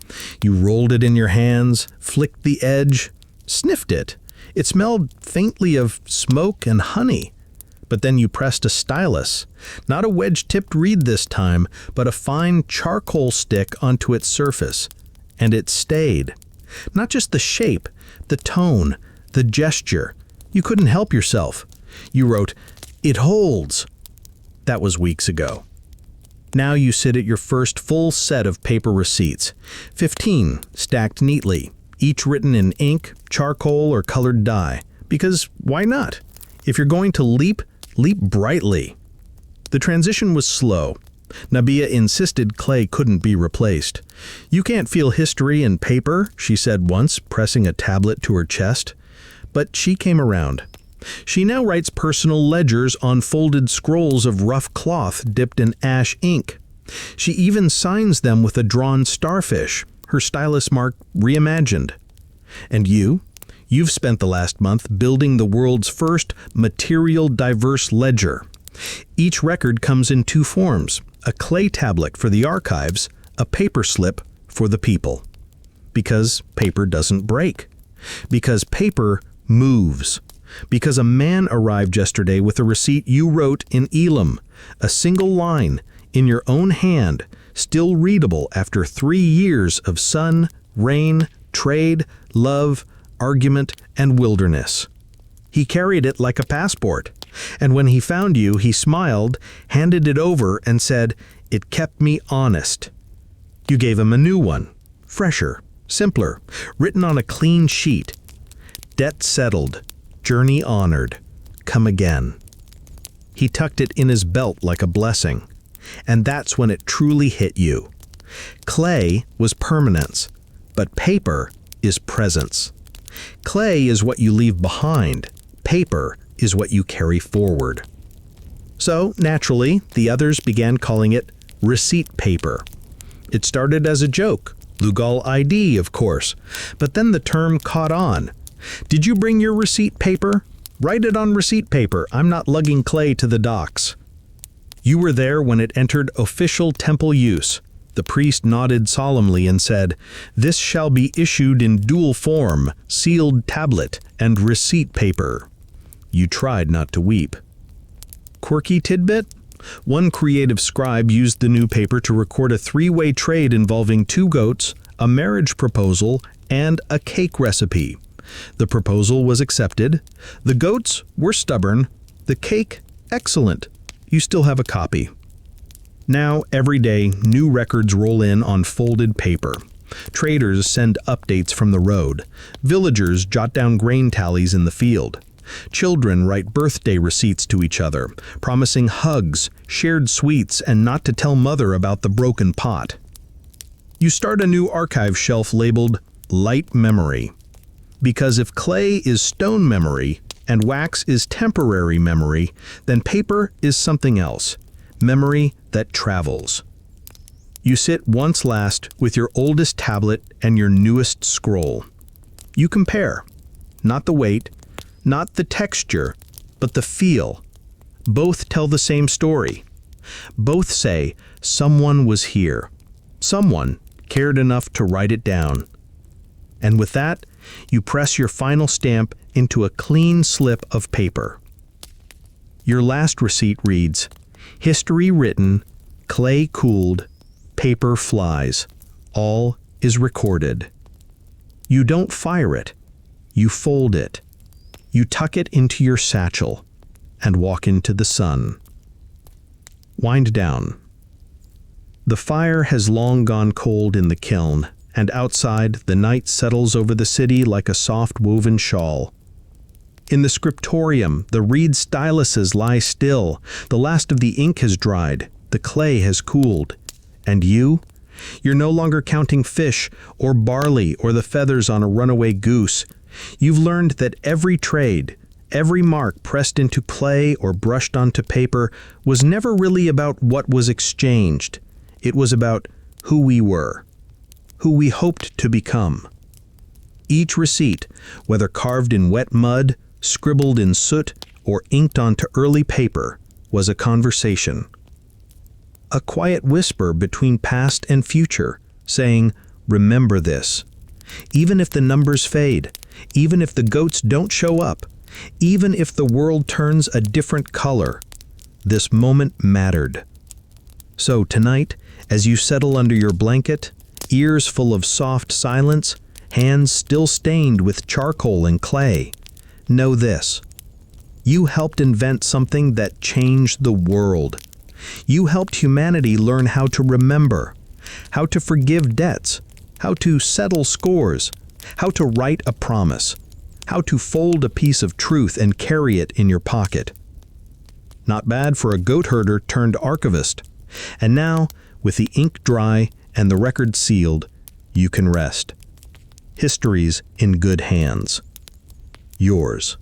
You rolled it in your hands, flicked the edge, sniffed it. It smelled faintly of smoke and honey. But then you pressed a stylus, not a wedge-tipped reed this time, but a fine charcoal stick onto its surface. And it stayed. Not just the shape, the tone, the gesture. You couldn't help yourself. You wrote, "It holds." That was weeks ago. Now you sit at your first full set of paper receipts. 15, stacked neatly, each written in ink, charcoal, or colored dye. Because why not? If you're going to leap brightly. The transition was slow. Nabia insisted clay couldn't be replaced. "You can't feel history in paper," she said once, pressing a tablet to her chest. But she came around. She now writes personal ledgers on folded scrolls of rough cloth dipped in ash ink. She even signs them with a drawn starfish, her stylus mark reimagined. And you've spent the last month building the world's first material diverse ledger. Each record comes in two forms, a clay tablet for the archives, a paper slip for the people. Because paper doesn't break. Because paper moves. Because a man arrived yesterday with a receipt you wrote in Elam, a single line, in your own hand, still readable after 3 years of sun, rain, trade, love, argument, and wilderness. He carried it like a passport, and when he found you, he smiled, handed it over, and said, "It kept me honest." You gave him a new one, fresher, simpler, written on a clean sheet. Debt settled, journey honored, come again. He tucked it in his belt like a blessing, and that's when it truly hit you. Clay was permanence, but paper is presence. Clay is what you leave behind. Paper is what you carry forward. So, naturally, the others began calling it receipt paper. It started as a joke, Lugal ID, of course, but then the term caught on. Did you bring your receipt paper? Write it on receipt paper. I'm not lugging clay to the docks. You were there when it entered official temple use. The priest nodded solemnly and said, "This shall be issued in dual form, sealed tablet, and receipt paper." You tried not to weep. Quirky tidbit? One creative scribe used the new paper to record a 3-way trade involving 2 goats, a marriage proposal, and a cake recipe. The proposal was accepted. The goats were stubborn. The cake, excellent. You still have a copy. Now, every day, new records roll in on folded paper. Traders send updates from the road. Villagers jot down grain tallies in the field. Children write birthday receipts to each other, promising hugs, shared sweets, and not to tell mother about the broken pot. You start a new archive shelf labeled Light Memory. Because if clay is stone memory and wax is temporary memory, then paper is something else. Memory that travels. You sit once last with your oldest tablet and your newest scroll. You compare. Not the weight, not the texture, but the feel. Both tell the same story. Both say, someone was here. Someone cared enough to write it down. And with that, you press your final stamp into a clean slip of paper. Your last receipt reads, "History written, clay cooled, paper flies. All is recorded." You don't fire it. You fold it. You tuck it into your satchel and walk into the sun. Wind down. The fire has long gone cold in the kiln, and outside the night settles over the city like a soft woven shawl. In the scriptorium, the reed styluses lie still, the last of the ink has dried, the clay has cooled. And you're no longer counting fish or barley or the feathers on a runaway goose. You've learned that every trade, every mark pressed into clay or brushed onto paper was never really about what was exchanged. It was about who we were, who we hoped to become. Each receipt, whether carved in wet mud, scribbled in soot, or inked onto early paper, was a conversation. A quiet whisper between past and future, saying, "Remember this. Even if the numbers fade, even if the goats don't show up, even if the world turns a different color, this moment mattered." So tonight, as you settle under your blanket, ears full of soft silence, hands still stained with charcoal and clay, know this: you helped invent something that changed the world. You helped humanity learn how to remember, how to forgive debts, how to settle scores, how to write a promise, how to fold a piece of truth and carry it in your pocket. Not bad for a goat herder turned archivist. And now, with the ink dry and the record sealed, you can rest. History's in good hands. Yours.